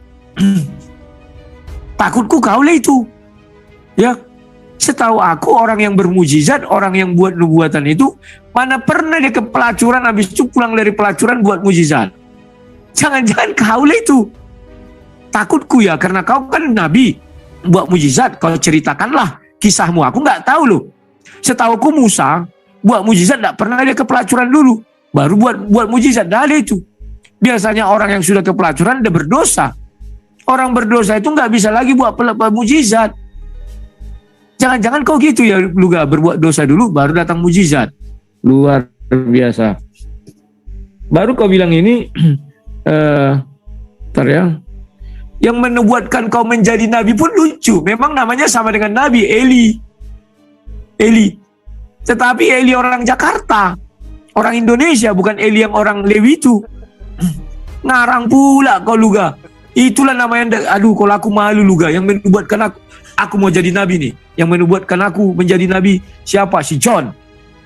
Takutku kaulah itu. Ya. Setahu aku orang yang bermujizat, orang yang buat nubuatan itu mana pernah dia ke pelacuran habis itu pulang dari pelacuran buat mujizat. Jangan-jangan kaulah itu. Takutku ya karena kau kan nabi buat mujizat, kau ceritakanlah kisahmu. Aku nggak tahu loh. Setahuku Musa buat mujizat nggak pernah dia ke pelacuran dulu, baru buat mujizat. Dah ada itu. Biasanya orang yang sudah ke pelacuran udah berdosa. Orang berdosa itu nggak bisa lagi buat mujizat. Jangan-jangan kau gitu ya Luga, berbuat dosa dulu baru datang mujizat. Luar biasa. Baru kau bilang ini yang menubuatkan kau menjadi nabi pun lucu. Memang namanya sama dengan nabi, Eli. Tetapi Eli orang Jakarta, orang Indonesia, bukan Eli yang orang Lewi itu. Ngarang pula kau Luga. Itulah namanya, kalau aku malu Luga, yang menubuatkan aku mau jadi nabi nih. Yang menubuatkan aku menjadi nabi siapa? Si John.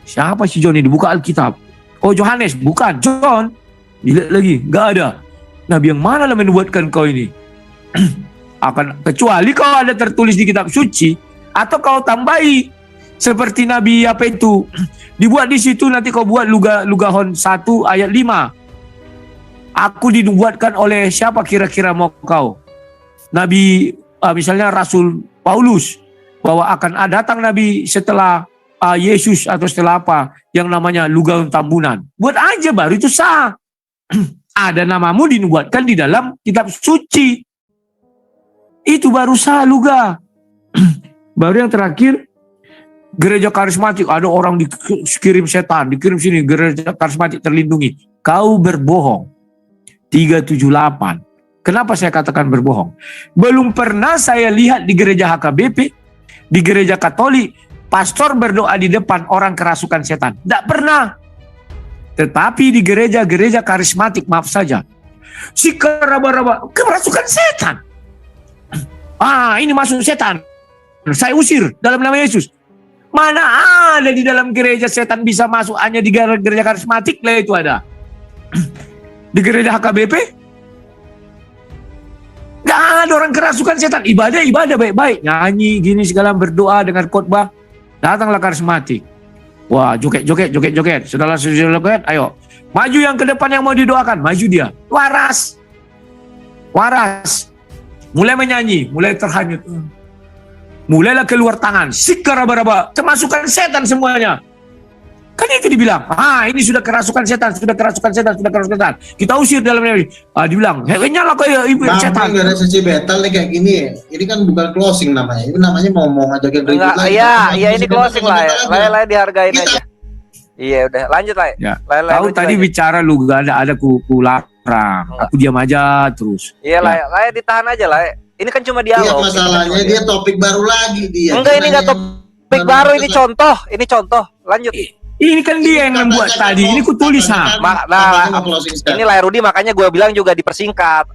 Siapa si John ini? Buka Alkitab. Oh Yohanes, bukan. John. Dilihat lagi, nggak ada. Nabi yang mana lah menubuatkan kau ini? Kecuali kau ada tertulis di kitab suci, atau kau tambahi seperti Nabi apa itu dibuat di situ. Nanti kau buat Lugaon 1 ayat 5. Aku dinubuatkan oleh siapa kira-kira mau kau? Nabi misalnya Rasul Paulus bahwa akan datang Nabi setelah Yesus atau setelah apa yang namanya Lugaon Tambunan. Buat aja baru itu sah. Ada namamu dinubuatkan di dalam kitab suci. Itu baru sah Luga. Baru yang terakhir gereja karismatik, ada orang dikirim setan, dikirim sini, gereja karismatik terlindungi. Kau berbohong. 378. Kenapa saya katakan berbohong? Belum pernah saya lihat di gereja HKBP, di gereja Katolik, pastor berdoa di depan orang kerasukan setan. Tidak pernah. Tetapi di gereja-gereja karismatik, maaf saja, si keraba-raba kerasukan setan. Ini masuk setan. Saya usir dalam nama Yesus. Mana ada di dalam gereja setan bisa masuk, hanya di gereja karismatik lah itu ada. Di gereja HKBP nggak ada orang kerasukan setan. Ibadah baik-baik, nyanyi gini segala, berdoa dengan khotbah. Datanglah karismatik. Wah, joget. Saudara joget, ayo. Maju yang ke depan yang mau didoakan, maju dia. Waras. Mulai menyanyi, mulai terhanyut. Mulailah keluar tangan, sikaraba-raba, kemasukan setan semuanya. Kan itu dibilang, ini sudah kerasukan setan. Kita usir dalam ini. Dibilang, nyala kayak ibu setan. Nggak ada sesi battle nih kayak gini ya. Ini kan bukan closing namanya. Ini namanya mau ngajakin ribut lagi. Iya ini closing lah ya. Lain dihargain aja. Iya udah lanjut lah. Ya. Kau tadi bicara lu gak ada ku larang. Aku diam aja terus. Iya lah, ditahan aja lah. Ini kan cuma dialog. Iya, masalahnya dia topik baru lagi dia. Enggak, ini enggak topik baru, ini contoh. Lanjut. Ini kan dia yang membuat tadi. Ini ku tulis Ini lah Rudi, makanya gue bilang juga dipersingkat.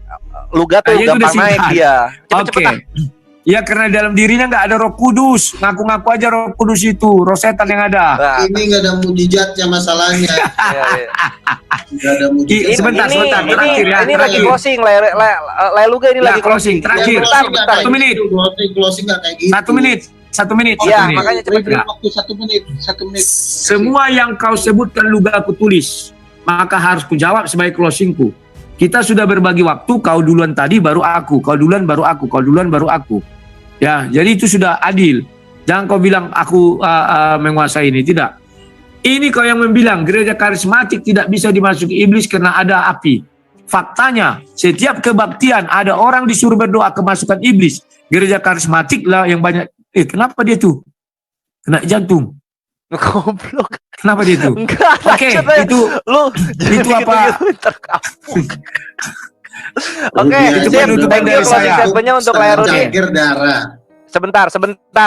Luga tuh gampang naik dia. Oke. Ya karena dalam dirinya nggak ada Roh Kudus, ngaku-ngaku aja Roh Kudus itu, roh setan yang ada. Ini nggak ada mujizatnya masalahnya. Nggak ada mujizat. Sebentar, terakhir ya. Ini lagi closing, Luga ini lagi closing. Terakhir. Bentar. 1 menit. Closing nggak kayak gitu. 1 menit. Iya, makanya cepat. Waktu 1 menit. Semua yang kau sebutkan Luga aku tulis, maka harus ku jawab sebagai closingku. Kita sudah berbagi waktu, kau duluan tadi baru aku, kau duluan baru aku, kau duluan baru aku. Ya, jadi itu sudah adil. Jangan kau bilang aku menguasai ini, tidak. Ini kau yang membilang gereja karismatik tidak bisa dimasuki iblis karena ada api. Faktanya, setiap kebaktian ada orang disuruh berdoa kemasukan iblis. Gereja karismatik lah yang banyak. Kenapa dia tuh? Kena jantung. Goblok. Kenapa dia tuh? Oke, itu apa? Oke, itu penutupan dari saya. Statementnya untuk layar Rudi. Sebentar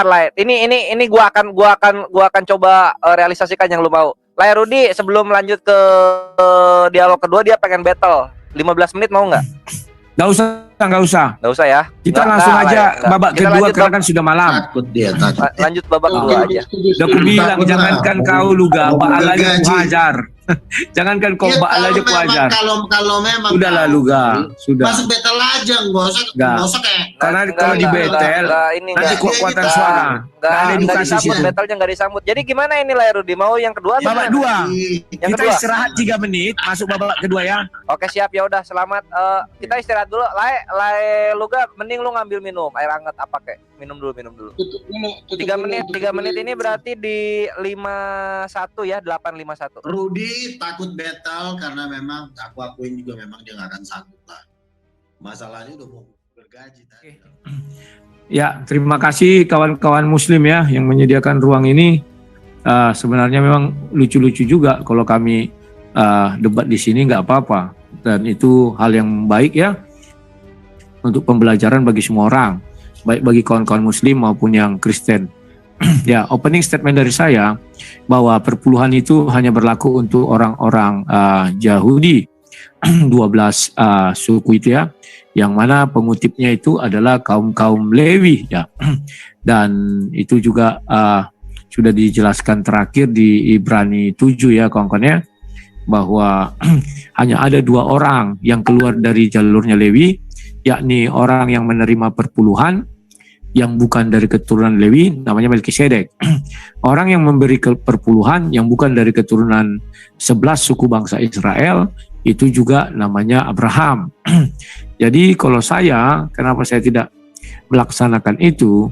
lah. Ini gua akan coba realisasikan yang lu mau. Layar Rudi sebelum lanjut ke dialog kedua dia pengen battle. 15 menit mau nggak? Nggak usah ya. Kita langsung aja babak kedua karena kan sudah malam. Takut dia, takut. Lanjut babak kedua aja. Udah aku bilang jangankan kau Luga, Baal aja ku hajar. Jangankan kau Baal aja ku hajar. Kalau memang udahlah Luga, sudah. Masuk battle aja, nggak usah kayak. Karena kalau di battle nanti kekuatan suara. Nggak ada edukasi situ. Battlenya nggak disambut. Jadi gimana ini lah Rudi? Mau yang kedua? Babak dua. Yang kita kedua. Istirahat 3 menit, masuk babak kedua ya. Oke siap, ya udah selamat. Kita istirahat dulu. Lai Luga, mending lu ngambil minum air hangat apa kek? Minum dulu. 3 menit ini berarti di 51 ya, 851. Rudi takut battle karena memang aku akuin juga memang dia nggak akan sanggup lah. Masalahnya udah mau bergaji tadi. Ya, terima kasih kawan-kawan muslim ya yang menyediakan ruang ini. Sebenarnya memang lucu-lucu juga kalau kami debat di sini, nggak apa-apa. Dan itu hal yang baik ya untuk pembelajaran bagi semua orang, baik bagi kawan-kawan muslim maupun yang Kristen. Ya, opening statement dari saya bahwa perpuluhan itu hanya berlaku untuk orang-orang Yahudi 12 suku itu ya, yang mana pengutipnya itu adalah kaum Lewi ya. Dan itu juga sudah dijelaskan terakhir di Ibrani 7 ya kawan-kawan ya, bahwa hanya ada 2 orang yang keluar dari jalurnya Lewi, yakni orang yang menerima perpuluhan yang bukan dari keturunan Lewi, namanya Melkisedek. Orang yang memberi perpuluhan yang bukan dari keturunan 11 suku bangsa Israel, itu juga namanya Abraham. Jadi kalau kenapa saya tidak melaksanakan itu?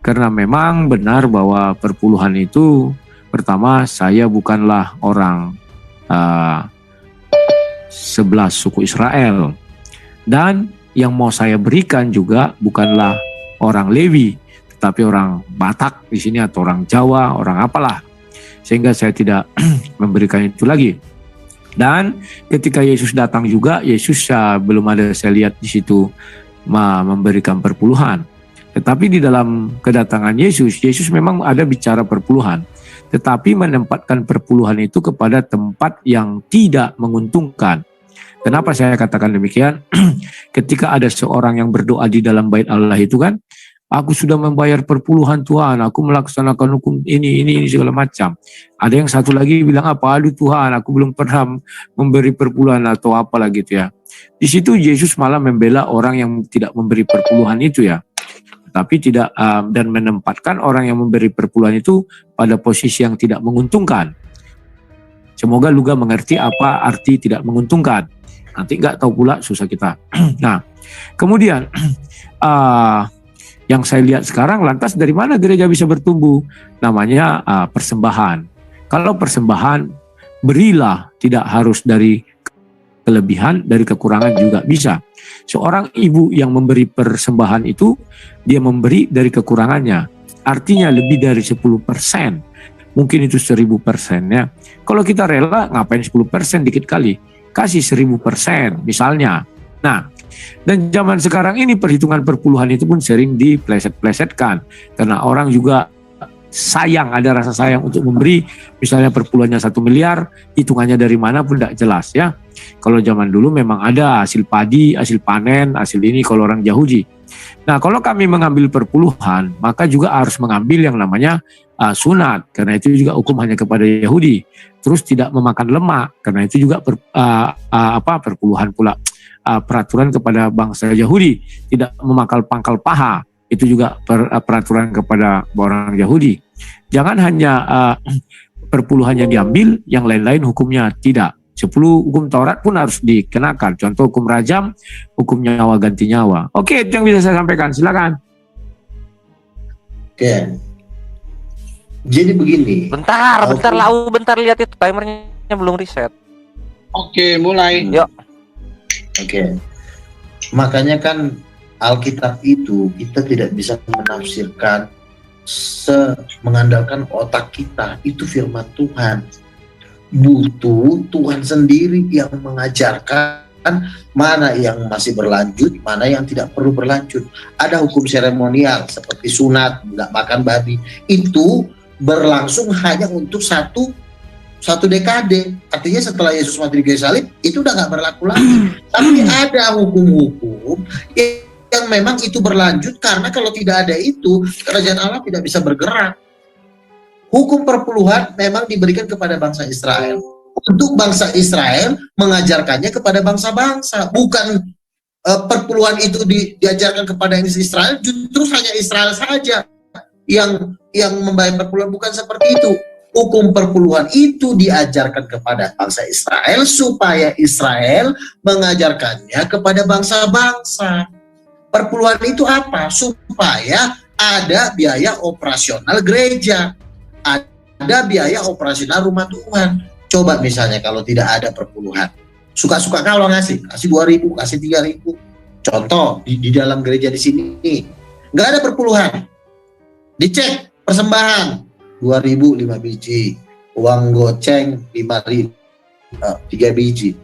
Karena memang benar bahwa perpuluhan itu, pertama saya bukanlah orang 11 suku Israel, dan yang mau saya berikan juga bukanlah orang Lewi, tetapi orang Batak di sini atau orang Jawa, orang apalah, sehingga saya tidak memberikan itu lagi. Dan ketika Yesus datang juga, Yesus belum ada saya lihat di situ memberikan perpuluhan. Tetapi di dalam kedatangan Yesus memang ada bicara perpuluhan, tetapi menempatkan perpuluhan itu kepada tempat yang tidak menguntungkan. Kenapa saya katakan demikian? Ketika ada seorang yang berdoa di dalam bait Allah itu kan, aku sudah membayar perpuluhan Tuhan, aku melaksanakan hukum ini segala macam. Ada yang satu lagi bilang apa? Aduh Tuhan, aku belum pernah memberi perpuluhan atau apalah gitu ya. Di situ Yesus malah membela orang yang tidak memberi perpuluhan itu ya. Tapi tidak dan menempatkan orang yang memberi perpuluhan itu pada posisi yang tidak menguntungkan. Semoga Luga mengerti apa arti tidak menguntungkan. Nanti nggak tahu pula susah kita. Nah, kemudian yang saya lihat sekarang, lantas dari mana gereja bisa bertumbuh? Namanya persembahan. Kalau persembahan, berilah, tidak harus dari kelebihan, dari kekurangan juga bisa. Seorang ibu yang memberi persembahan itu, dia memberi dari kekurangannya. Artinya lebih dari 10%. mungkin itu 1000% ya. Kalau kita rela, ngapain 10%, dikit kali, kasih 1000% misalnya. Nah, dan zaman sekarang ini perhitungan perpuluhan itu pun sering dipleset-plesetkan, karena orang juga sayang, ada rasa sayang untuk memberi. Misalnya perpuluhannya 1 miliar, hitungannya dari mana pun tidak jelas ya. Kalau zaman dulu memang ada hasil padi, hasil panen, hasil ini kalau orang Yahudi. Nah, kalau kami mengambil perpuluhan, maka juga harus mengambil yang namanya sunat, karena itu juga hukum hanya kepada Yahudi. Terus tidak memakan lemak, karena itu juga perpuluhan pula, peraturan kepada bangsa Yahudi, tidak memakan pangkal paha, itu juga peraturan kepada orang Yahudi. Jangan hanya perpuluhannya diambil, yang lain-lain hukumnya tidak. 10 hukum Taurat pun harus dikenakan. Contoh hukum rajam, hukum nyawa ganti nyawa. Oke, itu yang bisa saya sampaikan. Silakan. Oke. Jadi begini. Bentar lihat itu timernya belum reset. Oke, mulai. Yuk. Oke. Makanya kan Alkitab itu kita tidak bisa menafsirkan mengandalkan otak kita. Itu firman Tuhan. Butuh Tuhan sendiri yang mengajarkan mana yang masih berlanjut, mana yang tidak perlu berlanjut. Ada hukum seremonial seperti sunat, nggak makan babi. Itu berlangsung hanya untuk satu dekade. Artinya setelah Yesus mati di kayu salib, itu udah nggak berlaku lagi. Tapi ada hukum-hukum yang memang itu berlanjut, karena kalau tidak ada itu, kerajaan Allah tidak bisa bergerak. Hukum perpuluhan memang diberikan kepada bangsa Israel. Untuk bangsa Israel mengajarkannya kepada bangsa-bangsa. Bukan perpuluhan itu diajarkan kepada Israel, justru hanya Israel saja yang membayar perpuluhan, bukan seperti itu. Hukum perpuluhan itu diajarkan kepada bangsa Israel supaya Israel mengajarkannya kepada bangsa-bangsa. Perpuluhan itu apa? Supaya ada biaya operasional gereja, ada biaya operasional rumah Tuhan. Coba misalnya kalau tidak ada perpuluhan, suka-suka kalau kasih 2.000, kasih 3.000. Contoh di dalam gereja di sini nggak ada perpuluhan, dicek persembahan 2.000 5 biji, uang goceng 5.000 3 biji.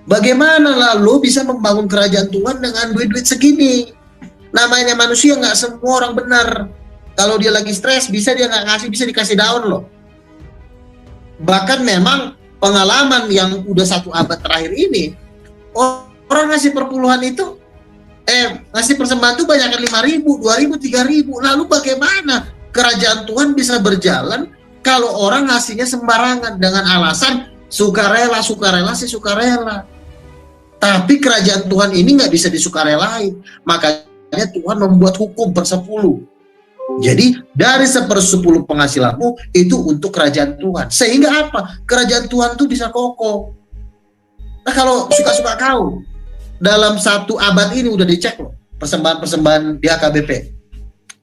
Bagaimana lalu bisa membangun kerajaan Tuhan dengan duit-duit segini? Namanya manusia, nggak semua orang benar. Kalau dia lagi stres, bisa dia nggak ngasih, bisa dikasih daun loh. Bahkan memang pengalaman yang udah 1 abad terakhir ini, orang ngasih perpuluhan itu, ngasih persembahan itu banyak 5.000, 2.000, 3.000. Lalu bagaimana kerajaan Tuhan bisa berjalan kalau orang ngasihnya sembarangan dengan alasan sukarela sih sukarela. Tapi kerajaan Tuhan ini nggak bisa disukarelain. Makanya Tuhan membuat hukum per 10. Jadi dari 1/10 penghasilanmu itu untuk kerajaan Tuhan. Sehingga apa? Kerajaan Tuhan itu bisa kokoh. Nah kalau suka-suka kau, dalam 1 abad ini udah dicek loh, persembahan-persembahan di AKBP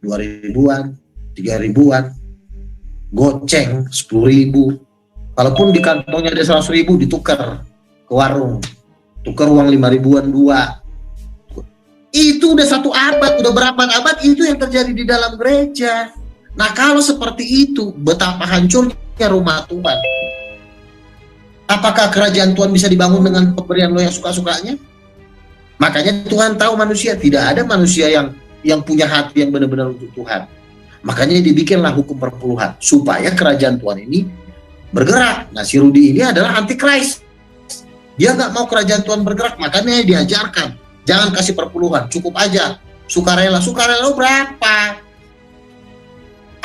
2.000-an, 3.000-an, goceng 10.000. Kalaupun di kantongnya ada 100.000, ditukar ke warung, tukar uang 5.000-an 2. Itu udah 1 abad, udah berabad-abad itu yang terjadi di dalam gereja. Nah kalau seperti itu, betapa hancurnya rumah Tuhan. Apakah kerajaan Tuhan bisa dibangun dengan pemberian lo yang suka-sukanya? Makanya Tuhan tahu manusia, tidak ada manusia yang punya hati yang benar-benar untuk Tuhan. Makanya dibikinlah hukum perpuluhan supaya kerajaan Tuhan ini bergerak. Nah si Rudi ini adalah antikris. Dia nggak mau kerajaan Tuhan bergerak, makanya diajarkan. Jangan kasih perpuluhan, cukup aja sukarela. Sukarela lo berapa?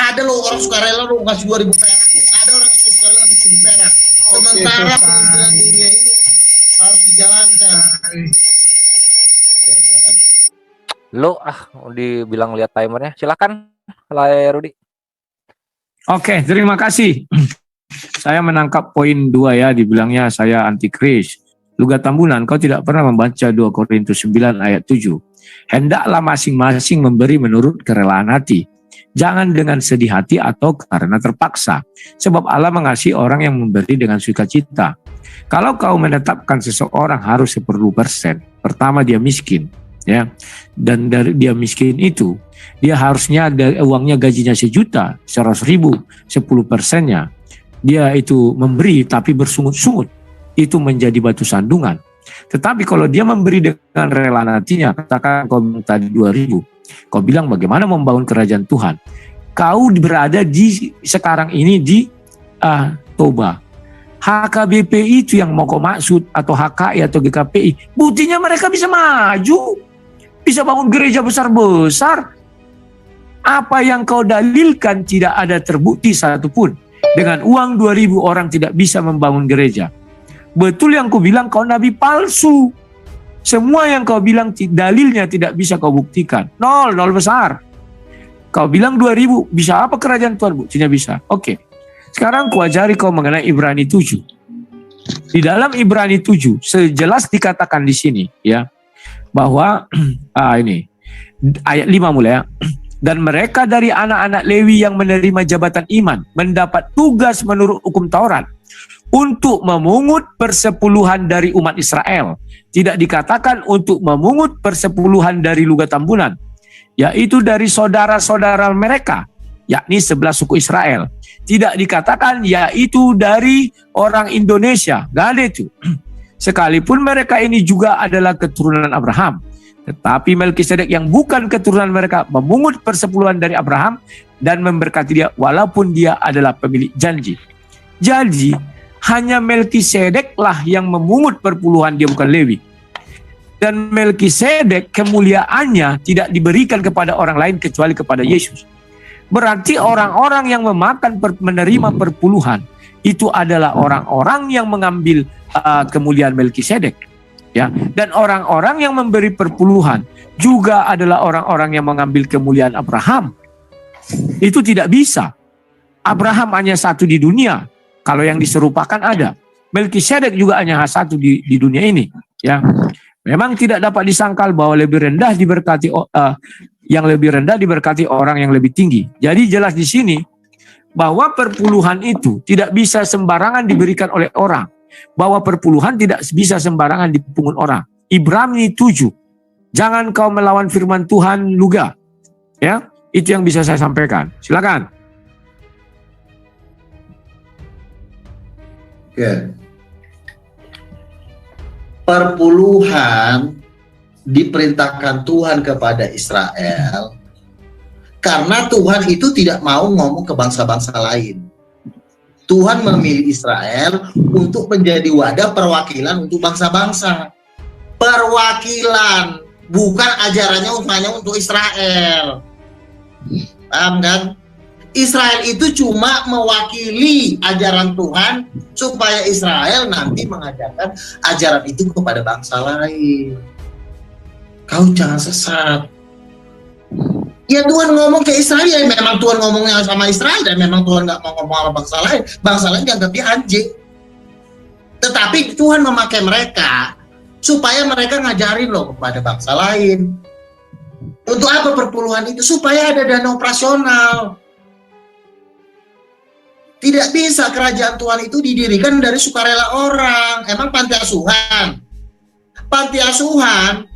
Ada lo orang sukarela lo ngasih 2.000 perak, ada orang sukarela ngasih 1.000 perak. Sementara pengadilan dunia ini harus dijalankan. Lo dibilang lihat timernya. Silakan, Rudi. Oke, terima kasih. Saya menangkap poin 2 ya, dibilangnya saya antikris. Luga Tambunan, kau tidak pernah membaca 2 Korintus 9 ayat 7. Hendaklah masing-masing memberi menurut kerelaan hati. Jangan dengan sedih hati atau karena terpaksa. Sebab Allah mengasihi orang yang memberi dengan sukacita. Kalau kau menetapkan seseorang harus 10%, pertama dia miskin. Ya, dan dari dia miskin itu, Dia harusnya uangnya gajinya 1 juta, 100.000, 10%-nya. Dia itu memberi tapi bersungut-sungut. Itu menjadi batu sandungan. Tetapi kalau dia memberi dengan rela nantinya, katakan kau tadi 2.000, kau bilang bagaimana membangun kerajaan Tuhan. Kau berada di sekarang ini di Toba. HKBP itu yang mau kau maksud, atau HKI atau GKPI, buktinya mereka bisa maju, bisa bangun gereja besar-besar. Apa yang kau dalilkan tidak ada terbukti satupun. Dengan uang 2.000 orang tidak bisa membangun gereja. Betul yang kau bilang kau nabi palsu. Semua yang kau bilang dalilnya tidak bisa kau buktikan. Nol besar. Kau bilang 2.000, bisa apa kerajaan Tuhan? Buktinya bisa. Oke. Sekarang ku ajari kau mengenai Ibrani 7. Di dalam Ibrani 7 sejelas dikatakan di sini ya, bahwa ini ayat 5 mulai ya. Dan mereka dari anak-anak Lewi yang menerima jabatan iman mendapat tugas menurut hukum Taurat untuk memungut persepuluhan dari umat Israel. Tidak dikatakan untuk memungut persepuluhan dari luga tambunan, yaitu dari saudara-saudara mereka, yakni 11 suku Israel. Tidak dikatakan yaitu dari orang Indonesia, gak ada itu. Sekalipun mereka ini juga adalah keturunan Abraham. Tetapi Melkisedek yang bukan keturunan mereka memungut persepuluhan dari Abraham dan memberkati dia walaupun dia adalah pemilik janji. Jadi hanya Melkisedek lah yang memungut perpuluhan, dia bukan Lewi. Dan Melkisedek kemuliaannya tidak diberikan kepada orang lain kecuali kepada Yesus. Berarti orang-orang yang menerima perpuluhan itu adalah orang-orang yang mengambil kemuliaan Melkisedek, ya. Dan orang-orang yang memberi perpuluhan juga adalah orang-orang yang mengambil kemuliaan Abraham. Itu tidak bisa. Abraham hanya satu di dunia. Kalau yang diserupakan ada. Melkisedek juga hanya satu di dunia ini, ya. Memang tidak dapat disangkal bahwa lebih rendah diberkati yang lebih rendah diberkati orang yang lebih tinggi. Jadi jelas di sini bahwa perpuluhan itu tidak bisa sembarangan diberikan oleh orang. Bahwa perpuluhan tidak bisa sembarangan dipungut orang. Ibrani 7. Jangan kau melawan firman Tuhan luga. Ya, itu yang bisa saya sampaikan. Silakan. Oke. Perpuluhan diperintahkan Tuhan kepada Israel karena Tuhan itu tidak mau ngomong ke bangsa-bangsa lain. Tuhan memilih Israel untuk menjadi wadah perwakilan untuk bangsa-bangsa. Perwakilan, bukan ajarannya hanya untuk Israel. Paham kan? Israel itu cuma mewakili ajaran Tuhan supaya Israel nanti mengajarkan ajaran itu kepada bangsa lain. Kau jangan sesat. Ya Tuhan ngomong ke Israel, ya memang Tuhan ngomongnya sama Israel, dan memang Tuhan nggak mau ngomong sama bangsa lain dianggap dia anjing. Tetapi Tuhan memakai mereka supaya mereka ngajarin loh kepada bangsa lain. Untuk apa perpuluhan itu? Supaya ada dana operasional. Tidak bisa kerajaan Tuhan itu didirikan dari sukarela orang. Emang panti asuhan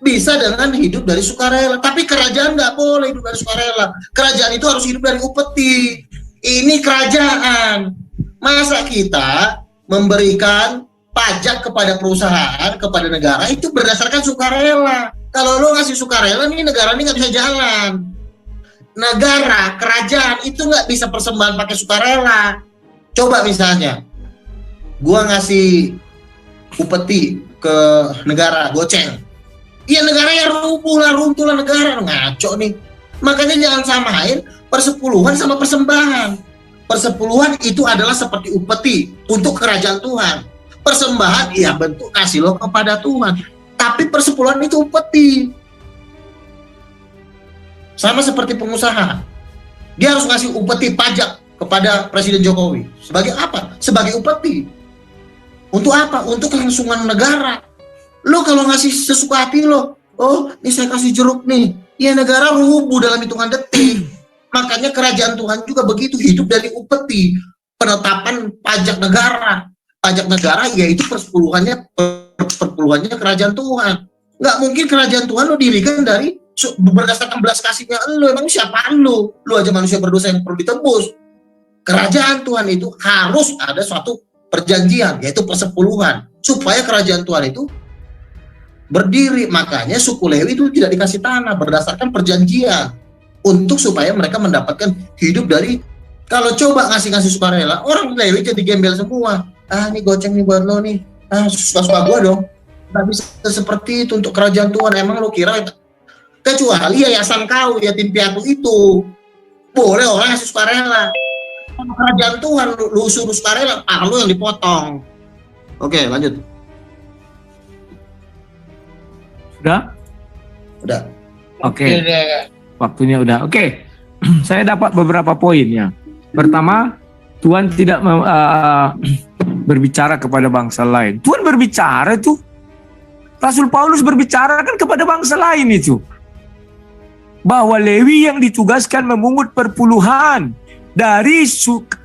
bisa dengan hidup dari sukarela, tapi kerajaan nggak boleh hidup dari sukarela. Kerajaan itu harus hidup dari upeti. Ini kerajaan. Masa kita memberikan pajak kepada perusahaan, kepada negara itu berdasarkan sukarela? Kalau lo ngasih sukarela, nih negara ini nggak bisa jalan. Negara, kerajaan itu nggak bisa persembahan pakai sukarela. Coba misalnya, gua ngasih upeti ke negara, goceng. Iya negara ya runtuh lah negara, ngaco nih. Makanya jangan samain persepuluhan sama persembahan. Persepuluhan itu adalah seperti upeti untuk kerajaan Tuhan. Persembahan ya bentuk kasih lo kepada Tuhan. Tapi persepuluhan itu upeti. Sama seperti pengusaha. Dia harus ngasih upeti pajak kepada Presiden Jokowi. Sebagai apa? Sebagai upeti. Untuk apa? Untuk kelangsungan negara. Lo kalau ngasih sesuka hati lo, oh ini saya kasih jeruk nih, ya negara rubuh dalam hitungan detik. Makanya kerajaan Tuhan juga begitu, hidup dari upeti, penetapan pajak negara. Pajak negara yaitu perpuluhannya kerajaan Tuhan. Nggak mungkin kerajaan Tuhan lo dirikan dari berdasarkan belas kasihnya lu, emang siapa lu? Lu aja manusia berdosa yang perlu ditebus. Kerajaan Tuhan itu harus ada suatu perjanjian, yaitu persepuluhan, supaya kerajaan Tuhan itu berdiri. Makanya suku Lewi itu tidak dikasih tanah berdasarkan perjanjian, untuk supaya mereka mendapatkan hidup dari, kalau coba ngasih sukarela, orang Lewi jadi gembel semua. Ini goceng nih buat lo nih, suka-suka gua dong. Nggak bisa seperti itu untuk kerajaan Tuhan. Emang lo kira, kecuali yayasan kau, yatim piatu itu boleh orang ngasih sukarela. Kerajaan Tuhan lu suruh sukarela, lu yang dipotong. Oke, lanjut. Udah. Oke. Waktunya udah. Oke. Saya dapat beberapa poin ya. Pertama, Tuhan tidak berbicara kepada bangsa lain. Tuhan berbicara itu. Rasul Paulus berbicara kan kepada bangsa lain itu. Bahwa Lewi yang ditugaskan memungut perpuluhan dari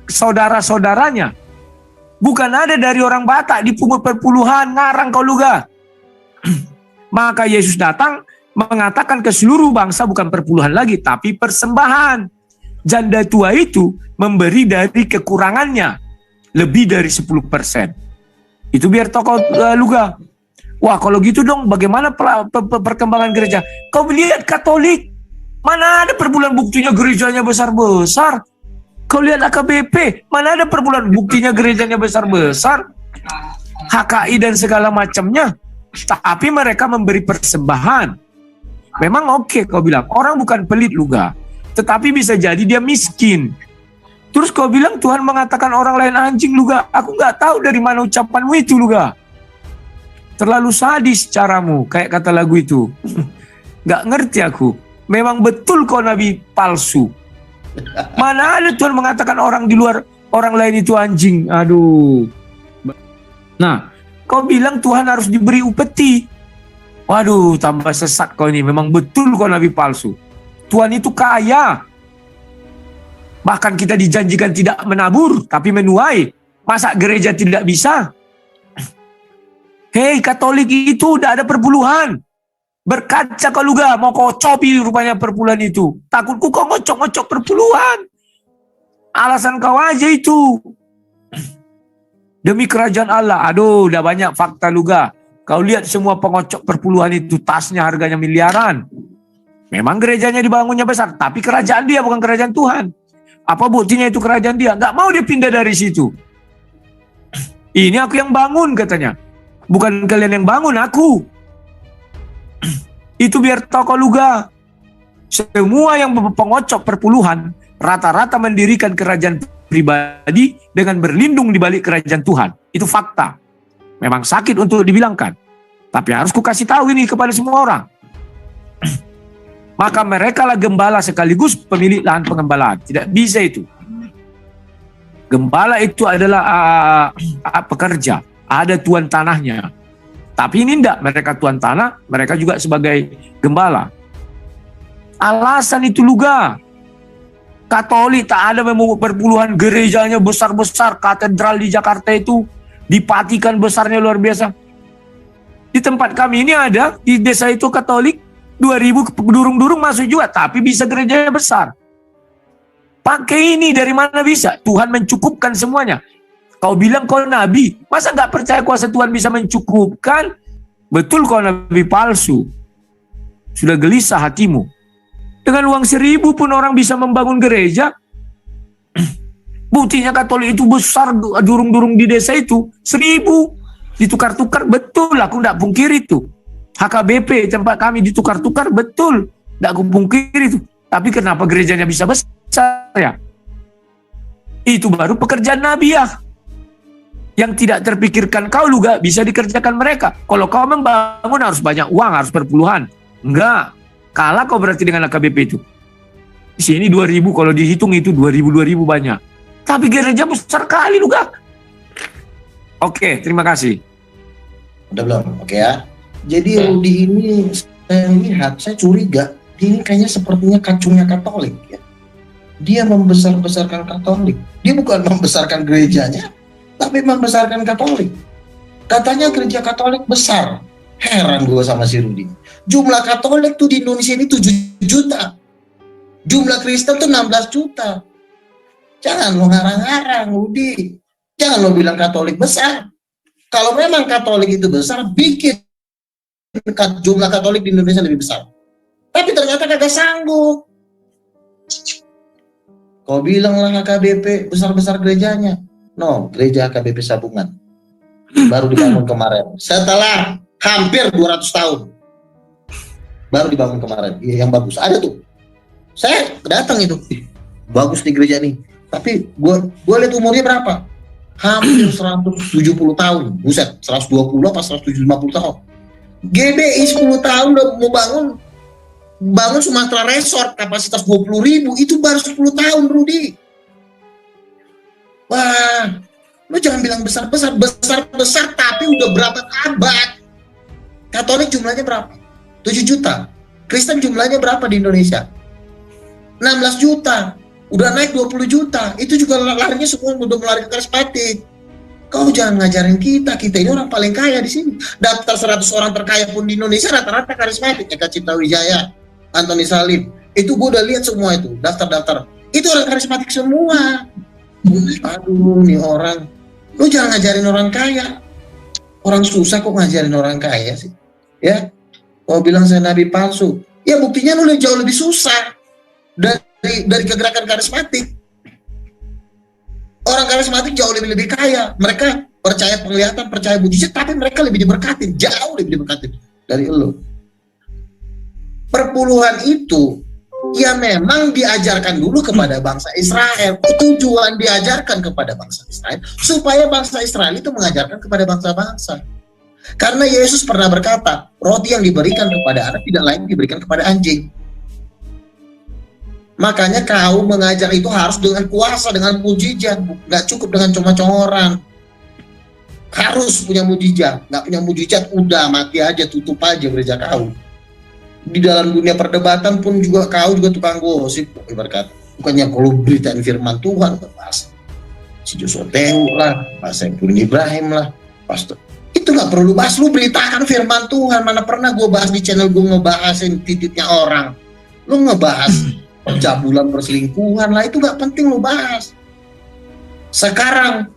saudara-saudaranya. Bukan ada dari orang Batak dipungut perpuluhan, ngarang kau luga. Maka Yesus datang mengatakan ke seluruh bangsa bukan perpuluhan lagi, tapi persembahan. Janda tua itu memberi dari kekurangannya lebih dari 10%. Itu biar tokoh luga. Wah, kalau gitu dong bagaimana perkembangan gereja? Kau lihat Katolik, mana ada perbulan buktinya gerejanya besar-besar? Kau lihat AKBP, mana ada perbulan buktinya gerejanya besar-besar? HKI dan segala macamnya. Tapi mereka memberi persembahan. Memang oke, kau bilang orang bukan pelit luga, tetapi bisa jadi dia miskin. Terus kau bilang Tuhan mengatakan orang lain anjing luga. Aku nggak tahu dari mana ucapanmu itu luga. Terlalu sadis caramu, kayak kata lagu itu. Nggak ngerti aku. Memang betul kau nabi palsu. Mana ada Tuhan mengatakan orang di luar, orang lain itu anjing. Aduh. Nah, kau bilang Tuhan harus diberi upeti. Waduh, tambah sesat kau ini. Memang betul kau nabi palsu. Tuhan itu kaya. Bahkan kita dijanjikan tidak menabur, tapi menuai. Masa gereja tidak bisa? Hei, Katolik itu udah ada perpuluhan. Berkaca kau luga, mau kau cobi rupanya perpuluhan itu. Takutku kau ngocok-ngocok perpuluhan. Alasan kau aja itu. Demi kerajaan Allah. Aduh, udah banyak fakta luga. Kau lihat semua pengocok perpuluhan itu, tasnya harganya miliaran. Memang gerejanya dibangunnya besar, tapi kerajaan dia bukan kerajaan Tuhan. Apa buktinya itu kerajaan dia? Nggak mau dia pindah dari situ. Ini aku yang bangun katanya. Bukan kalian yang bangun, aku. Itu biar tokoh luga. Semua yang pengocok perpuluhan rata-rata mendirikan kerajaan pribadi dengan berlindung di balik kerajaan Tuhan. Itu fakta. Memang sakit untuk dibilangkan. Tapi harus kukasih tahu ini kepada semua orang. Maka mereka lah gembala sekaligus pemilik lahan pengembalaan. Tidak bisa itu. Gembala itu adalah pekerja. Ada tuan tanahnya. Tapi ini enggak, mereka tuan tanah, mereka juga sebagai gembala. Alasan itu luga. Katolik tak ada memungut perpuluhan, gerejanya besar-besar, katedral di Jakarta itu dipatikan besarnya luar biasa. Di tempat kami ini ada, di desa itu Katolik, 2000 durung-durung masuk juga, tapi bisa gerejanya besar. Pakai ini dari mana bisa? Tuhan mencukupkan semuanya. Kau bilang kau nabi, masa nggak percaya kuasa Tuhan bisa mencukupkan? Betul kau nabi palsu. Sudah gelisah hatimu. Dengan uang 1.000 pun orang bisa membangun gereja. Buktinya Katolik itu besar, durung-durung di desa itu 1.000 ditukar-tukar, betul, aku nggak pungkir itu. HKBP tempat kami ditukar-tukar, betul, nggak aku pungkir itu. Tapi kenapa gerejanya bisa besar ya? Itu baru pekerjaan nabi ya. Yang tidak terpikirkan kau juga bisa dikerjakan mereka. Kalau kau membangun harus banyak uang, harus perpuluhan. Enggak, kalah kau berarti dengan AKBP itu. Di sini 2.000, kalau dihitung itu 2.000 banyak. Tapi gereja besar kali juga. Oke, terima kasih. Udah belum? Oke ya. Jadi Rudi ini saya lihat, saya curiga, dia ini kayaknya sepertinya kacungnya Katolik ya. Dia membesar-besarkan Katolik. Dia bukan membesarkan gerejanya, tapi membesarkan Katolik. Katanya gereja Katolik besar. Heran gue sama si Rudi. Jumlah Katolik tuh di Indonesia ini 7 juta. Jumlah Kristen tuh 16 juta. Jangan lo ngarang-ngarang, Rudi. Jangan lo bilang Katolik besar. Kalau memang Katolik itu besar, bikin jumlah Katolik di Indonesia lebih besar. Tapi ternyata kagak sanggup. Kau bilang lah HKBP besar-besar gerejanya. No, gereja HKBP Sabungan. Baru dibangun kemarin. Setelah hampir 200 tahun. Baru dibangun kemarin. Iya, yang bagus. Ada tuh. Saya datang itu. Bagus nih gereja nih. Tapi gue lihat umurnya berapa? Hampir 170 tahun. Buset, 120 apa 150 tahun. GBI 10 tahun udah mau bangun Sumatera Resort kapasitas 20.000, itu baru 10 tahun, Rudi. Wah, lu jangan bilang besar-besar tapi udah berapa abad. Katolik jumlahnya berapa? 7 juta. Kristen jumlahnya berapa di Indonesia? 16 juta. Udah naik 20 juta. Itu juga larinya semua udah melari ke karismatik. Kau jangan ngajarin kita ini orang paling kaya di sini. Daftar 100 orang terkaya pun di Indonesia rata-rata karismatik. Eka Cipta Wijaya, Antoni Salim. Itu gue udah lihat semua itu, daftar-daftar. Itu orang karismatik semua. Aduh, nih orang. Lu jangan ngajarin orang kaya. Orang susah kok ngajarin orang kaya sih. Ya. Kau bilang saya nabi palsu. Ya buktinya lu jauh lebih susah dari kegerakan karismatik. Orang karismatik jauh lebih kaya. Mereka percaya penglihatan, percaya mujizat, tapi mereka lebih diberkatin, jauh lebih diberkatin dari lo. Perpuluhan itu ya memang diajarkan dulu kepada bangsa Israel. Tujuan diajarkan kepada bangsa Israel supaya bangsa Israel itu mengajarkan kepada bangsa-bangsa. Karena Yesus pernah berkata, roti yang diberikan kepada anak tidak lain diberikan kepada anjing. Makanya kau mengajar itu harus dengan kuasa, dengan mujizat. Nggak cukup dengan congor-congoran. Harus punya mujizat. Nggak punya mujizat, udah mati aja, tutup aja gereja kau. Di dalam dunia perdebatan pun juga kau juga tukang gosip. Ibarat bukannya kalau beritain firman Tuhan, bahas si Joshua Tehu lah, bahas Saiful Ibrahim lah, pastor. Itu nggak perlu bahas, lu beritakan firman Tuhan. Mana pernah gue bahas di channel gue ngebahasin titiknya orang. Lu ngebahas pencabulan, perselingkuhan lah, itu gak penting lo bahas. Sekarang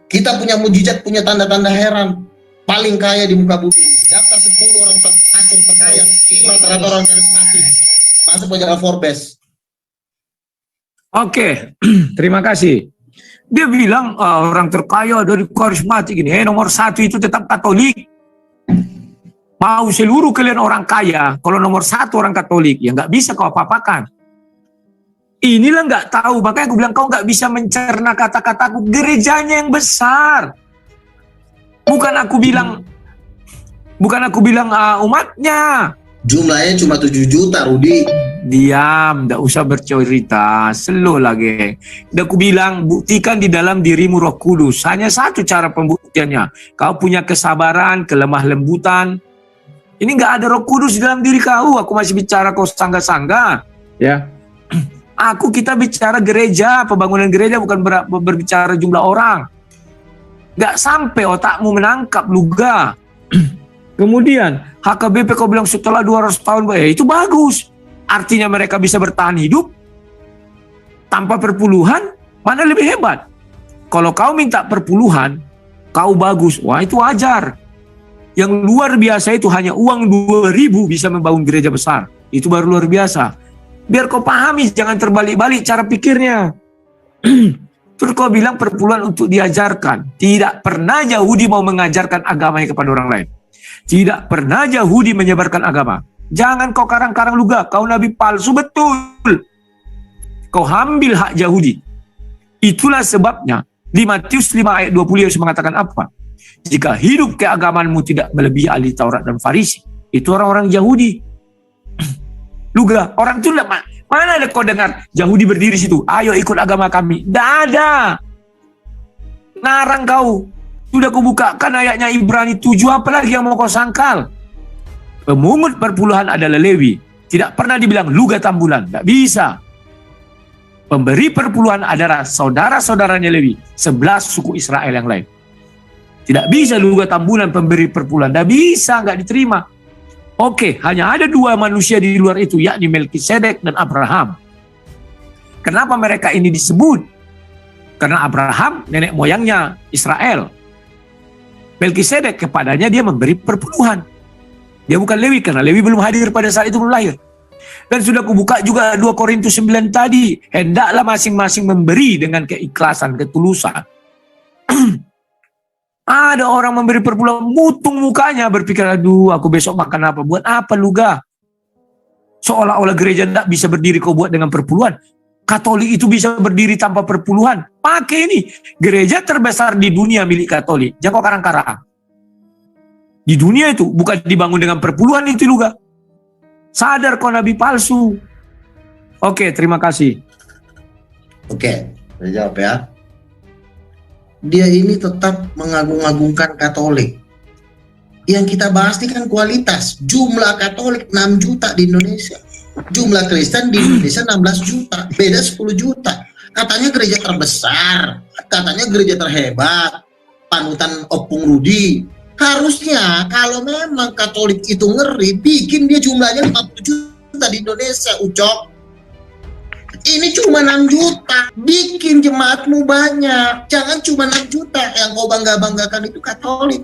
kita punya mujizat, punya tanda-tanda heran, paling kaya di muka bumi. Daftar 10 orang pastor terkaya, rata-rata orang karismatik, masuk pada Forbes. Oke, terima kasih. Dia bilang orang terkaya dari karismatik ini, nomor 1 itu tetap Katolik. Mau seluruh kalian orang kaya, kalau nomor 1 orang Katolik, ya nggak bisa kau apa-apakan. Inilah nggak tahu, makanya aku bilang kau nggak bisa mencerna kata-kataku. Gerejanya yang besar, bukan aku bilang umatnya. Jumlahnya cuma 7 juta, Rudi. Diam, nggak usah bercerita, slow lagi. Udah aku bilang, buktikan di dalam dirimu Roh Kudus. Hanya satu cara pembuktiannya. Kau punya kesabaran, kelemah lembutan. Ini nggak ada Roh Kudus di dalam diri kau. Aku masih bicara kau sangga-sangga, ya. Kita bicara gereja, pembangunan gereja, bukan berbicara jumlah orang. Nggak sampai otakmu menangkap luga. Kemudian HKBP kau bilang setelah 200 tahun, itu bagus. Artinya mereka bisa bertahan hidup tanpa perpuluhan. Mana lebih hebat? Kalau kau minta perpuluhan, kau bagus, wah itu wajar. Yang luar biasa itu hanya uang 2.000 bisa membangun gereja besar. Itu baru luar biasa. Biar kau pahami, jangan terbalik-balik cara pikirnya. Terus kau bilang perpuluhan untuk diajarkan. Tidak pernah Yahudi mau mengajarkan agamanya kepada orang lain. Tidak pernah Yahudi menyebarkan agama. Jangan kau karang-karang luga, kau nabi palsu betul. Kau ambil hak Yahudi. Itulah sebabnya di Matius 5 ayat 20 Yesus mengatakan apa? Jika hidup keagamanmu tidak melebihi ahli Taurat dan Farisi, itu orang-orang Yahudi. Luga, orang itu mana ada kau dengar Yahudi berdiri situ, ayo ikut agama kami. Tidak ada. Narang kau. Sudah kau bukakan ayatnya Ibrani 7, apalagi yang mau kau sangkal. Pemungut perpuluhan adalah Lewi. Tidak pernah dibilang luga tambulan. Tidak bisa. Pemberi perpuluhan adalah saudara-saudaranya Lewi, 11 suku Israel yang lain. Tidak bisa juga tambunan pemberi perpuluhan. Tidak bisa, nggak diterima. Oke, hanya ada dua manusia di luar itu, yakni Melkisedek dan Abraham. Kenapa mereka ini disebut? Karena Abraham nenek moyangnya Israel. Melkisedek kepadanya dia memberi perpuluhan. Dia bukan Lewi, karena Lewi belum hadir pada saat itu, belum lahir. Dan sudah kubuka juga 2 Korintus 9 tadi. Hendaklah masing-masing memberi dengan keikhlasan, ketulusan. Ada orang memberi perpuluhan, mutung mukanya, berpikir, aduh aku besok makan apa, buat apa luga? Seolah-olah gereja tidak bisa berdiri kau buat dengan perpuluhan. Katolik itu bisa berdiri tanpa perpuluhan. Pakai ini, gereja terbesar di dunia milik Katolik, Jangkau Karang-Karang. Di dunia itu, bukan dibangun dengan perpuluhan itu luga. Sadar kau nabi palsu. Oke, terima kasih. Oke, saya jawab ya. Dia ini tetap mengagung-agungkan Katolik. Yang kita bahas ini kan kualitas. Jumlah Katolik 6 juta di Indonesia. Jumlah Kristen di Indonesia 16 juta. Beda 10 juta. Katanya gereja terbesar. Katanya gereja terhebat. Panutan Opung Rudi. Harusnya kalau memang Katolik itu ngeri, bikin dia jumlahnya 50 juta di Indonesia, Ucok. Ini cuma 6 juta. Bikin jemaatmu banyak. Jangan cuma 6 juta. Yang kau bangga-banggakan itu Katolik.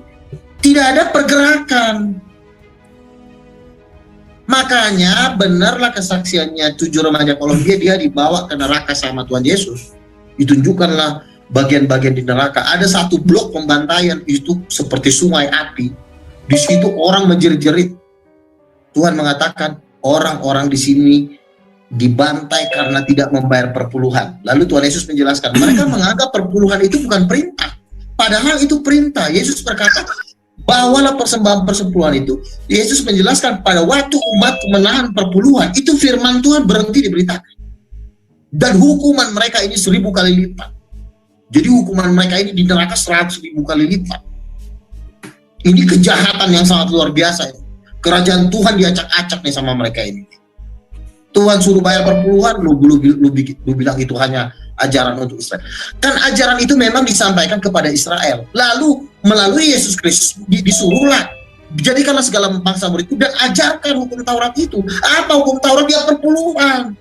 Tidak ada pergerakan. Makanya benarlah kesaksiannya 7 remaja Kolombia, dia dibawa ke neraka sama Tuhan Yesus. Ditunjukkanlah bagian-bagian di neraka. Ada satu blok pembantaian itu seperti sungai api. Di situ orang menjerit-jerit. Tuhan mengatakan orang-orang di sini dibantai karena tidak membayar perpuluhan. Lalu Tuhan Yesus menjelaskan, mereka menganggap perpuluhan itu bukan perintah. Padahal itu perintah. Yesus berkata, bawalah persembahan persepuluhan itu. Yesus menjelaskan pada waktu umat menahan perpuluhan, itu firman Tuhan berhenti diberitakan. Dan hukuman mereka ini 1000 kali lipat. Jadi hukuman mereka ini di neraka 100.000 kali lipat. Ini kejahatan yang sangat luar biasa. Kerajaan Tuhan diacak-acak nih sama mereka ini. Tuhan suruh bayar perpuluhan, lu bilang itu hanya ajaran untuk Israel. Kan ajaran itu memang disampaikan kepada Israel. Lalu melalui Yesus Kristus disuruhlah, jadikanlah segala bangsa muridku dan ajarkan hukum Taurat itu. Apa hukum Taurat? Dia perpuluhan.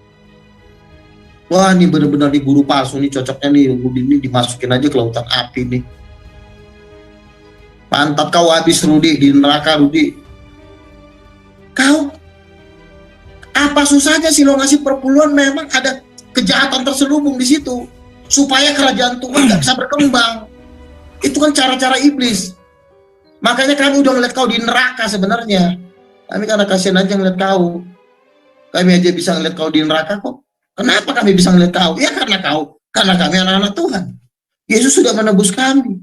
Wah, ini benar-benar nih guru palsu nih, cocoknya nih ini dimasukin aja ke lautan api nih. Pantat kau habis, Rudi, di neraka, Rudi. Kau apa susahnya sih lo ngasih perpuluhan? Memang ada kejahatan terselubung di situ supaya kerajaan Tuhan nggak bisa berkembang. Itu kan cara-cara iblis. Makanya kami udah ngeliat kau di neraka sebenarnya. Kami karena kasihan aja ngeliat kau. Kami aja bisa ngeliat kau di neraka kok. Kenapa kami bisa ngeliat kau? Ya karena kami anak-anak Tuhan. Yesus sudah menebus kami,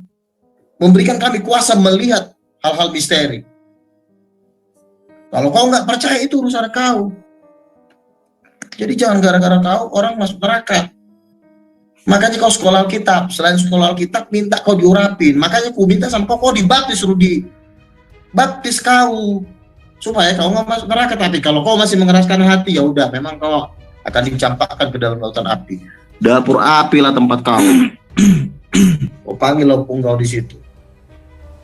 memberikan kami kuasa melihat hal-hal misteri. Kalau kau nggak percaya, itu urusan kau. Jadi jangan gara-gara kau orang masuk neraka. Makanya kau sekolah Alkitab. Selain sekolah Alkitab, minta kau diurapin. Makanya ku minta sama kau dibaptis, Rudi. Baptis kau supaya kau nggak masuk neraka. Tapi kalau kau masih mengeraskan hati, ya udah, memang kau akan dicampakkan ke dalam lautan api. Dapur api lah tempat kau. Kau panggil opung kau di situ.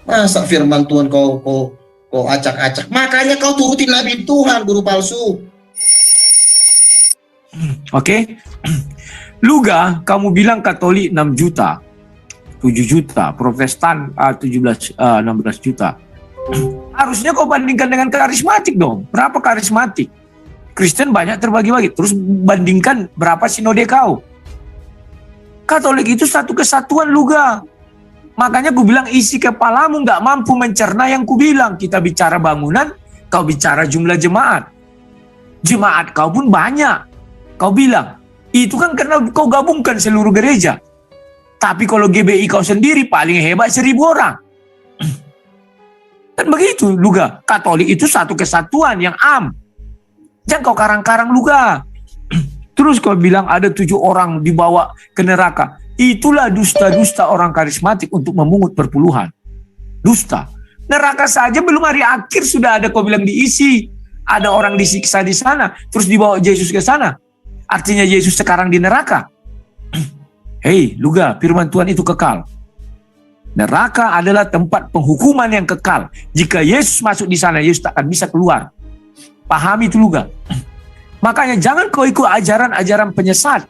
Masa firman Tuhan kau acak-acak? Makanya kau turutin nabi Tuhan, guru palsu. Oke. Luga, kamu bilang Katolik 6 juta, 7 juta, Protestan 16 juta. Harusnya kau bandingkan dengan karismatik dong. Berapa karismatik? Kristen banyak terbagi-bagi. Terus bandingkan berapa sinode kau. Katolik itu satu kesatuan, Luga. Makanya ku bilang isi kepalamu nggak mampu mencerna yang ku bilang. Kita bicara bangunan, kau bicara jumlah jemaat. Jemaat kau pun banyak. Kau bilang, itu kan karena kau gabungkan seluruh gereja. Tapi kalau GBI kau sendiri paling hebat 1000 orang. Dan begitu, Luga. Katolik itu satu kesatuan yang am. Jangan kau karang-karang, Luga. Terus kau bilang ada 7 orang dibawa ke neraka. Itulah dusta-dusta orang karismatik untuk memungut perpuluhan. Dusta. Neraka saja belum hari akhir sudah ada kau bilang diisi. Ada orang disiksa di sana. Terus dibawa Yesus ke sana. Artinya Yesus sekarang di neraka. Hei, Luga, firman Tuhan itu kekal. Neraka adalah tempat penghukuman yang kekal. Jika Yesus masuk di sana, Yesus tak akan bisa keluar. Pahami itu juga. Makanya jangan kau ikut ajaran-ajaran penyesat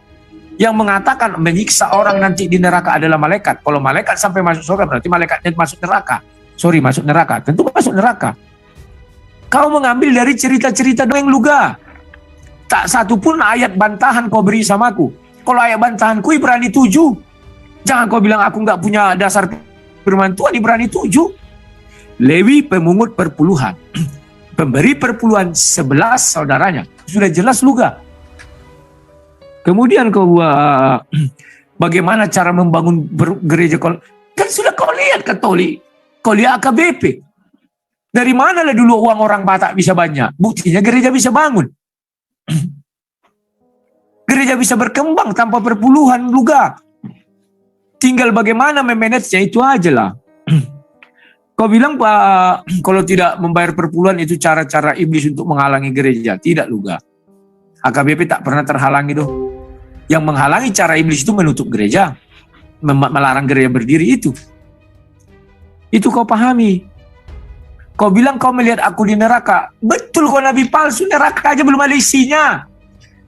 yang mengatakan menyiksa orang nanti di neraka adalah malaikat. Kalau malaikat sampai masuk surga, berarti malaikatnya masuk neraka. Masuk neraka. Tentu masuk neraka. Kau mengambil dari cerita-cerita doang luga. Tak satu pun ayat bantahan kau beri samaku. Kalau ayat bantahanku Ibrani 7. Jangan kau bilang aku nggak punya dasar firman Tuhan. Ibrani 7. Lewi pemungut perpuluhan. Pemberi perpuluhan 11 saudaranya. Sudah jelas luga. Kemudian kau bagaimana cara membangun gereja? Kan sudah kau lihat Katolik. Kau lihat AKBP. Dari mana lah dulu uang orang Batak bisa banyak? Buktinya gereja bisa bangun. Gereja bisa berkembang tanpa perpuluhan luga. Tinggal bagaimana memanagenya, itu aja lah. Kau bilang Pak, kalau tidak membayar perpuluhan itu cara-cara iblis untuk menghalangi gereja. Tidak luga. AKBP tak pernah terhalangi doh. Yang menghalangi cara iblis itu menutup gereja. Melarang gereja berdiri itu. Itu kau pahami. Kau bilang kau melihat aku di neraka. Betul kau nabi palsu, neraka aja belum ada isinya.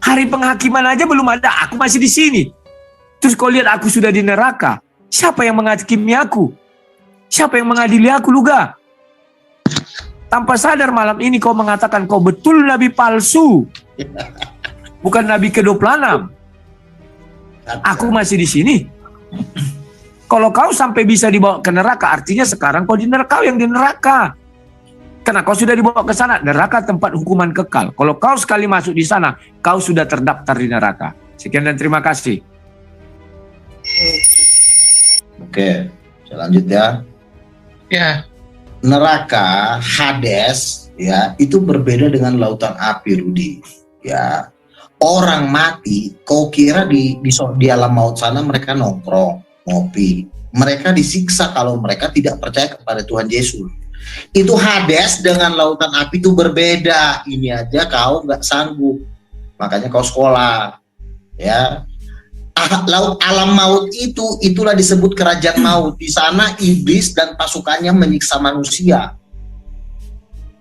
Hari penghakiman aja belum ada, aku masih di sini. Terus kau lihat aku sudah di neraka. Siapa yang menghakimi aku? Siapa yang mengadili aku luga? Tanpa sadar malam ini kau mengatakan kau betul nabi palsu. Bukan nabi ke-26. Aku masih di sini. Kalau kau sampai bisa dibawa ke neraka, artinya sekarang kau di neraka, kau yang di neraka. Karena kau sudah dibawa ke sana, neraka tempat hukuman kekal. Kalau kau sekali masuk di sana, kau sudah terdaftar di neraka. Sekian dan terima kasih. Oke, saya lanjut ya. Ya. Neraka, Hades, ya itu berbeda dengan lautan api, Rudi. Ya, orang mati, kau kira di alam maut sana mereka nongkrong, ngopi. Mereka disiksa kalau mereka tidak percaya kepada Tuhan Yesus. Itu Hades dengan lautan api itu berbeda. Ini aja kau nggak sanggup, makanya kau sekolah, ya. Laut alam maut itulah disebut kerajaan maut. Di sana iblis dan pasukannya menyiksa manusia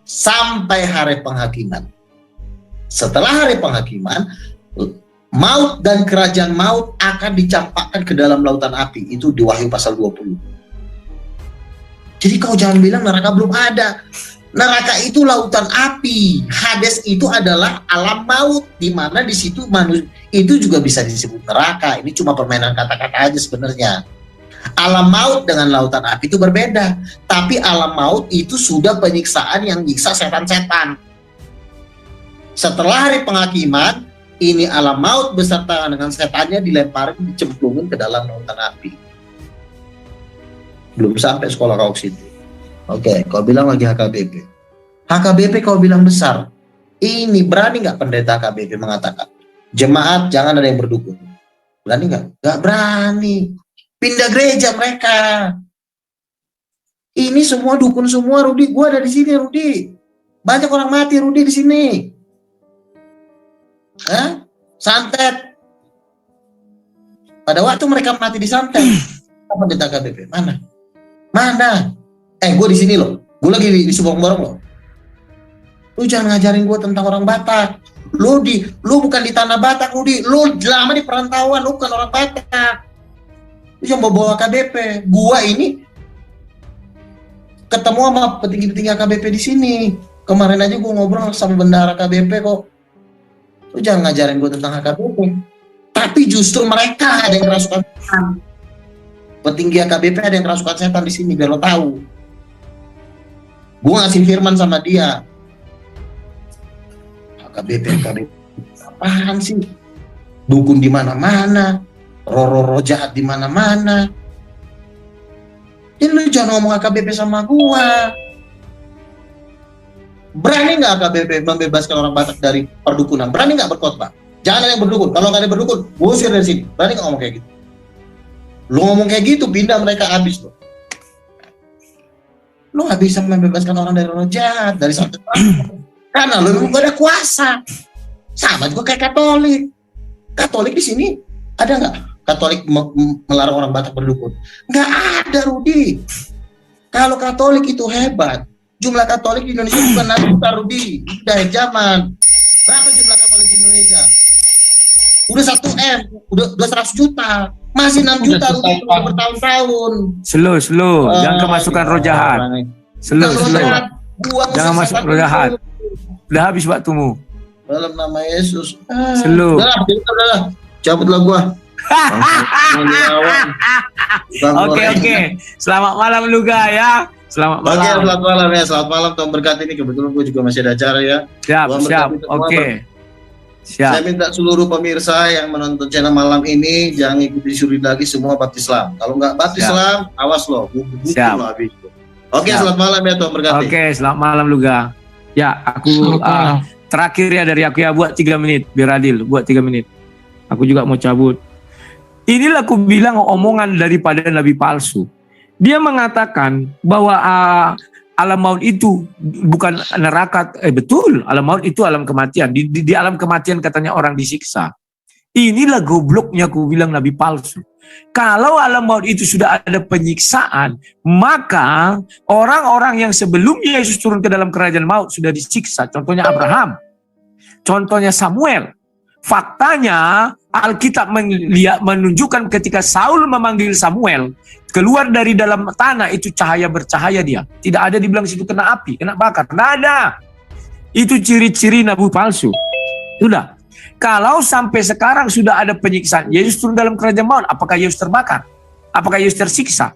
sampai hari penghakiman. Setelah hari penghakiman, maut dan kerajaan maut akan dicampakkan ke dalam lautan api. Itu di Wahyu pasal 20. Jadi kau jangan bilang neraka belum ada. Neraka itu lautan api. Hades itu adalah alam maut, di mana di situ manusia itu juga bisa disebut neraka. Ini cuma permainan kata-kata aja sebenarnya. Alam maut dengan lautan api itu berbeda. Tapi alam maut itu sudah penyiksaan yang nyiksa setan-setan. Setelah hari penghakiman, ini alam maut beserta dengan setannya dilemparin, dicemplungin ke dalam lautan api. Belum sampai sekolah kau situ. Oke, kau bilang lagi HKBP. HKBP kau bilang besar. Ini berani nggak pendeta HKBP mengatakan jemaat jangan ada yang berdukun? Berani nggak? Nggak berani. Pindah gereja mereka. Ini semua dukun semua, Rudi. Gua ada di sini, Rudi. Banyak orang mati, Rudi, di sini. Hah? Santet. Pada waktu mereka mati di santet, apa pendeta HKBP? Mana? Gue di sini loh. Gue lagi di Subang-Borong loh. Lu jangan ngajarin gue tentang orang Batak. Lu bukan di tanah Batak, Rudi. Lu lama di perantauan, lu bukan orang Batak. Lu jangan bawa KBP. Gua ini ketemu sama petinggi-petinggi KBP di sini. Kemarin aja gue ngobrol sama bendahara KBP kok. Lu jangan ngajarin gue tentang KBP. Tapi justru mereka ada yang kerasukan setan. Petinggi KBP ada yang kerasukan setan di sini, biar lo tahu. Gue ngasih firman sama dia. KBP apaan sih? Dukun di mana-mana, roh jahat di mana-mana. Jadi lu jangan ngomong KBP sama gua. Berani nggak KBP membebaskan orang Batak dari perdukunan? Berani nggak berkhotbah? Jangan ada yang berdukun. Kalau nggak ada yang berdukun, gue usir dari sini. Berani nggak ngomong kayak gitu? Lu ngomong kayak gitu, pindah mereka habis lo. Lu nggak bisa membebaskan orang dari roh jahat, dari satu karena lu memang gak ada kuasa. Sama juga kayak Katolik. Katolik di sini ada nggak? Katolik melarang orang Batak berdukun. Nggak ada, Rudi. Kalau Katolik itu hebat, jumlah Katolik di Indonesia bukan juta, Rudi. Udah zaman. Berapa jumlah Katolik di Indonesia? Udah 1 M, udah 100 juta. Masih 6 juta, Rudi, bertahun-tahun. Slow. Jangan kemasukan roh jahat. Slow. Jangan masuk roh jahat. Udah habis waktumu. Dalam nama Yesus. Slow. Udahlah. Cabutlah gua. Oke. Selamat malam Luga ya. Selamat malam. Selamat malam ya. Selamat malam, Tuhan berkati ini. Kebetulan gua juga masih ada acara ya. Siap. Oke. Siap. Saya minta seluruh pemirsa yang menonton channel malam ini jangan ikuti suri lagi semua baptis Islam. Kalau nggak baptis Islam, awas loh. Siap. Loh habis. Oke, selamat malam ya, Tuhan berkati. Oke, selamat malam Luga. Ya, aku terakhir ya dari aku ya, buat 3 menit biar adil, buat 3 menit. Aku juga mau cabut. Inilah aku bilang omongan daripada nabi palsu. Dia mengatakan bahwa alam maut itu bukan neraka. Betul, alam maut itu alam kematian. Di alam kematian katanya orang disiksa. Inilah gobloknya aku bilang nabi palsu. Kalau alam maut itu sudah ada penyiksaan, maka orang-orang yang sebelumnya Yesus turun ke dalam kerajaan maut sudah disiksa. Contohnya Abraham, contohnya Samuel. Faktanya Alkitab menunjukkan ketika Saul memanggil Samuel keluar dari dalam tanah itu cahaya bercahaya dia. Tidak ada dibilang situ kena api, kena bakar. Tidak ada. Itu ciri-ciri nabi palsu. Sudah. Kalau sampai sekarang sudah ada penyiksaan, Yesus turun dalam kerajaan maut, apakah Yesus terbakar? Apakah Yesus tersiksa?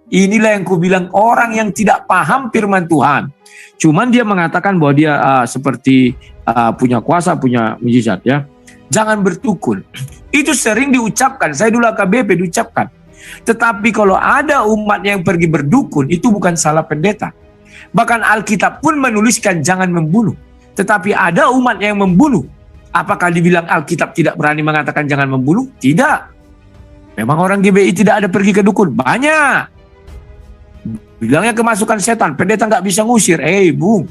Inilah yang kubilang orang yang tidak paham firman Tuhan. Cuman dia mengatakan bahwa dia seperti punya kuasa, punya mujizat ya. Jangan bertukun. Itu sering diucapkan. Saya dulu AKBP diucapkan. Tetapi kalau ada umat yang pergi berdukun, itu bukan salah pendeta. Bahkan Alkitab pun menuliskan jangan membunuh. Tetapi ada umat yang membunuh. Apakah dibilang Alkitab tidak berani mengatakan jangan membunuh? Tidak. Memang orang GBI tidak ada pergi ke dukun. Banyak. Bilangnya kemasukan setan. Pendeta nggak bisa ngusir. Bung.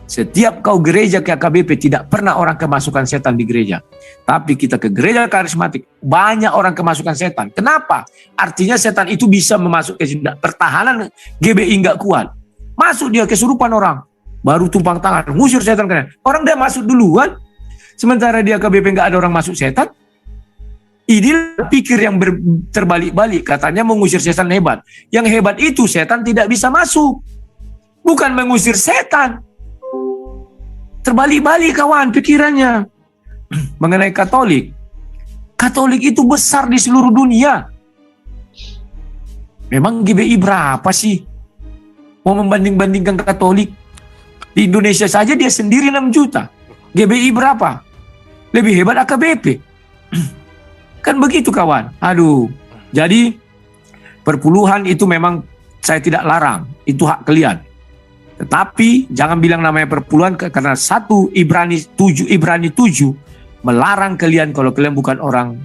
Setiap kau gereja ke AKBP tidak pernah orang kemasukan setan di gereja. Tapi kita ke gereja karismatik, banyak orang kemasukan setan. Kenapa? Artinya setan itu bisa memasuki pertahanan GBI nggak kuat. Masuk dia kesurupan orang. Baru tumpang tangan. Ngusir setan kan. Orang dia masuk duluan. Sementara di AKBP nggak ada orang masuk setan. Ini pikir yang terbalik-balik. Katanya mengusir setan hebat. Yang hebat itu setan tidak bisa masuk. Bukan mengusir setan. Terbalik-balik kawan pikirannya. Mengenai Katolik. Katolik itu besar di seluruh dunia. Memang GBI berapa sih? Mau membanding-bandingkan Katolik. Di Indonesia saja dia sendiri 6 juta. GBI berapa? Lebih hebat AKBP. Kan begitu kawan. Aduh. Jadi perpuluhan itu memang saya tidak larang. Itu hak kalian. Tetapi jangan bilang namanya perpuluhan karena 1 Ibrani 7 melarang kalian kalau kalian bukan orang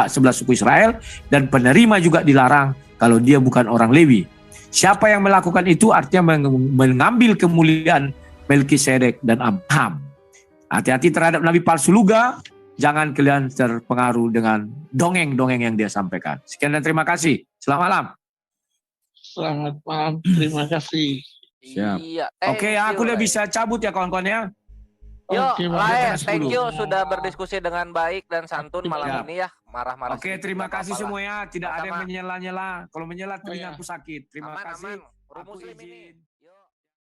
sebelah suku Israel, dan penerima juga dilarang kalau dia bukan orang Lewi. Siapa yang melakukan itu artinya mengambil kemuliaan Melkisedek dan Abraham. Hati-hati terhadap nabi palsu Luga. Jangan kalian terpengaruh dengan dongeng-dongeng yang dia sampaikan. Sekian dan terima kasih. Selamat malam. Selamat malam. Terima kasih. Siap. Iya. Oke, aku udah bisa cabut ya kawan-kawan ya. Yo, Oke, Lae, Mas. thank you sudah berdiskusi dengan baik dan santun malam Siap. ini ya. Marah-marah. Oke, sedikit, terima nggak kasih apa-apa lah. semua ya. Tidak ada yang Sama-sama. menyela-nyela. Kalau menyela Oh, telinga iya. aku sakit. Terima kasih. Aman. Rumus Aku ini. izin.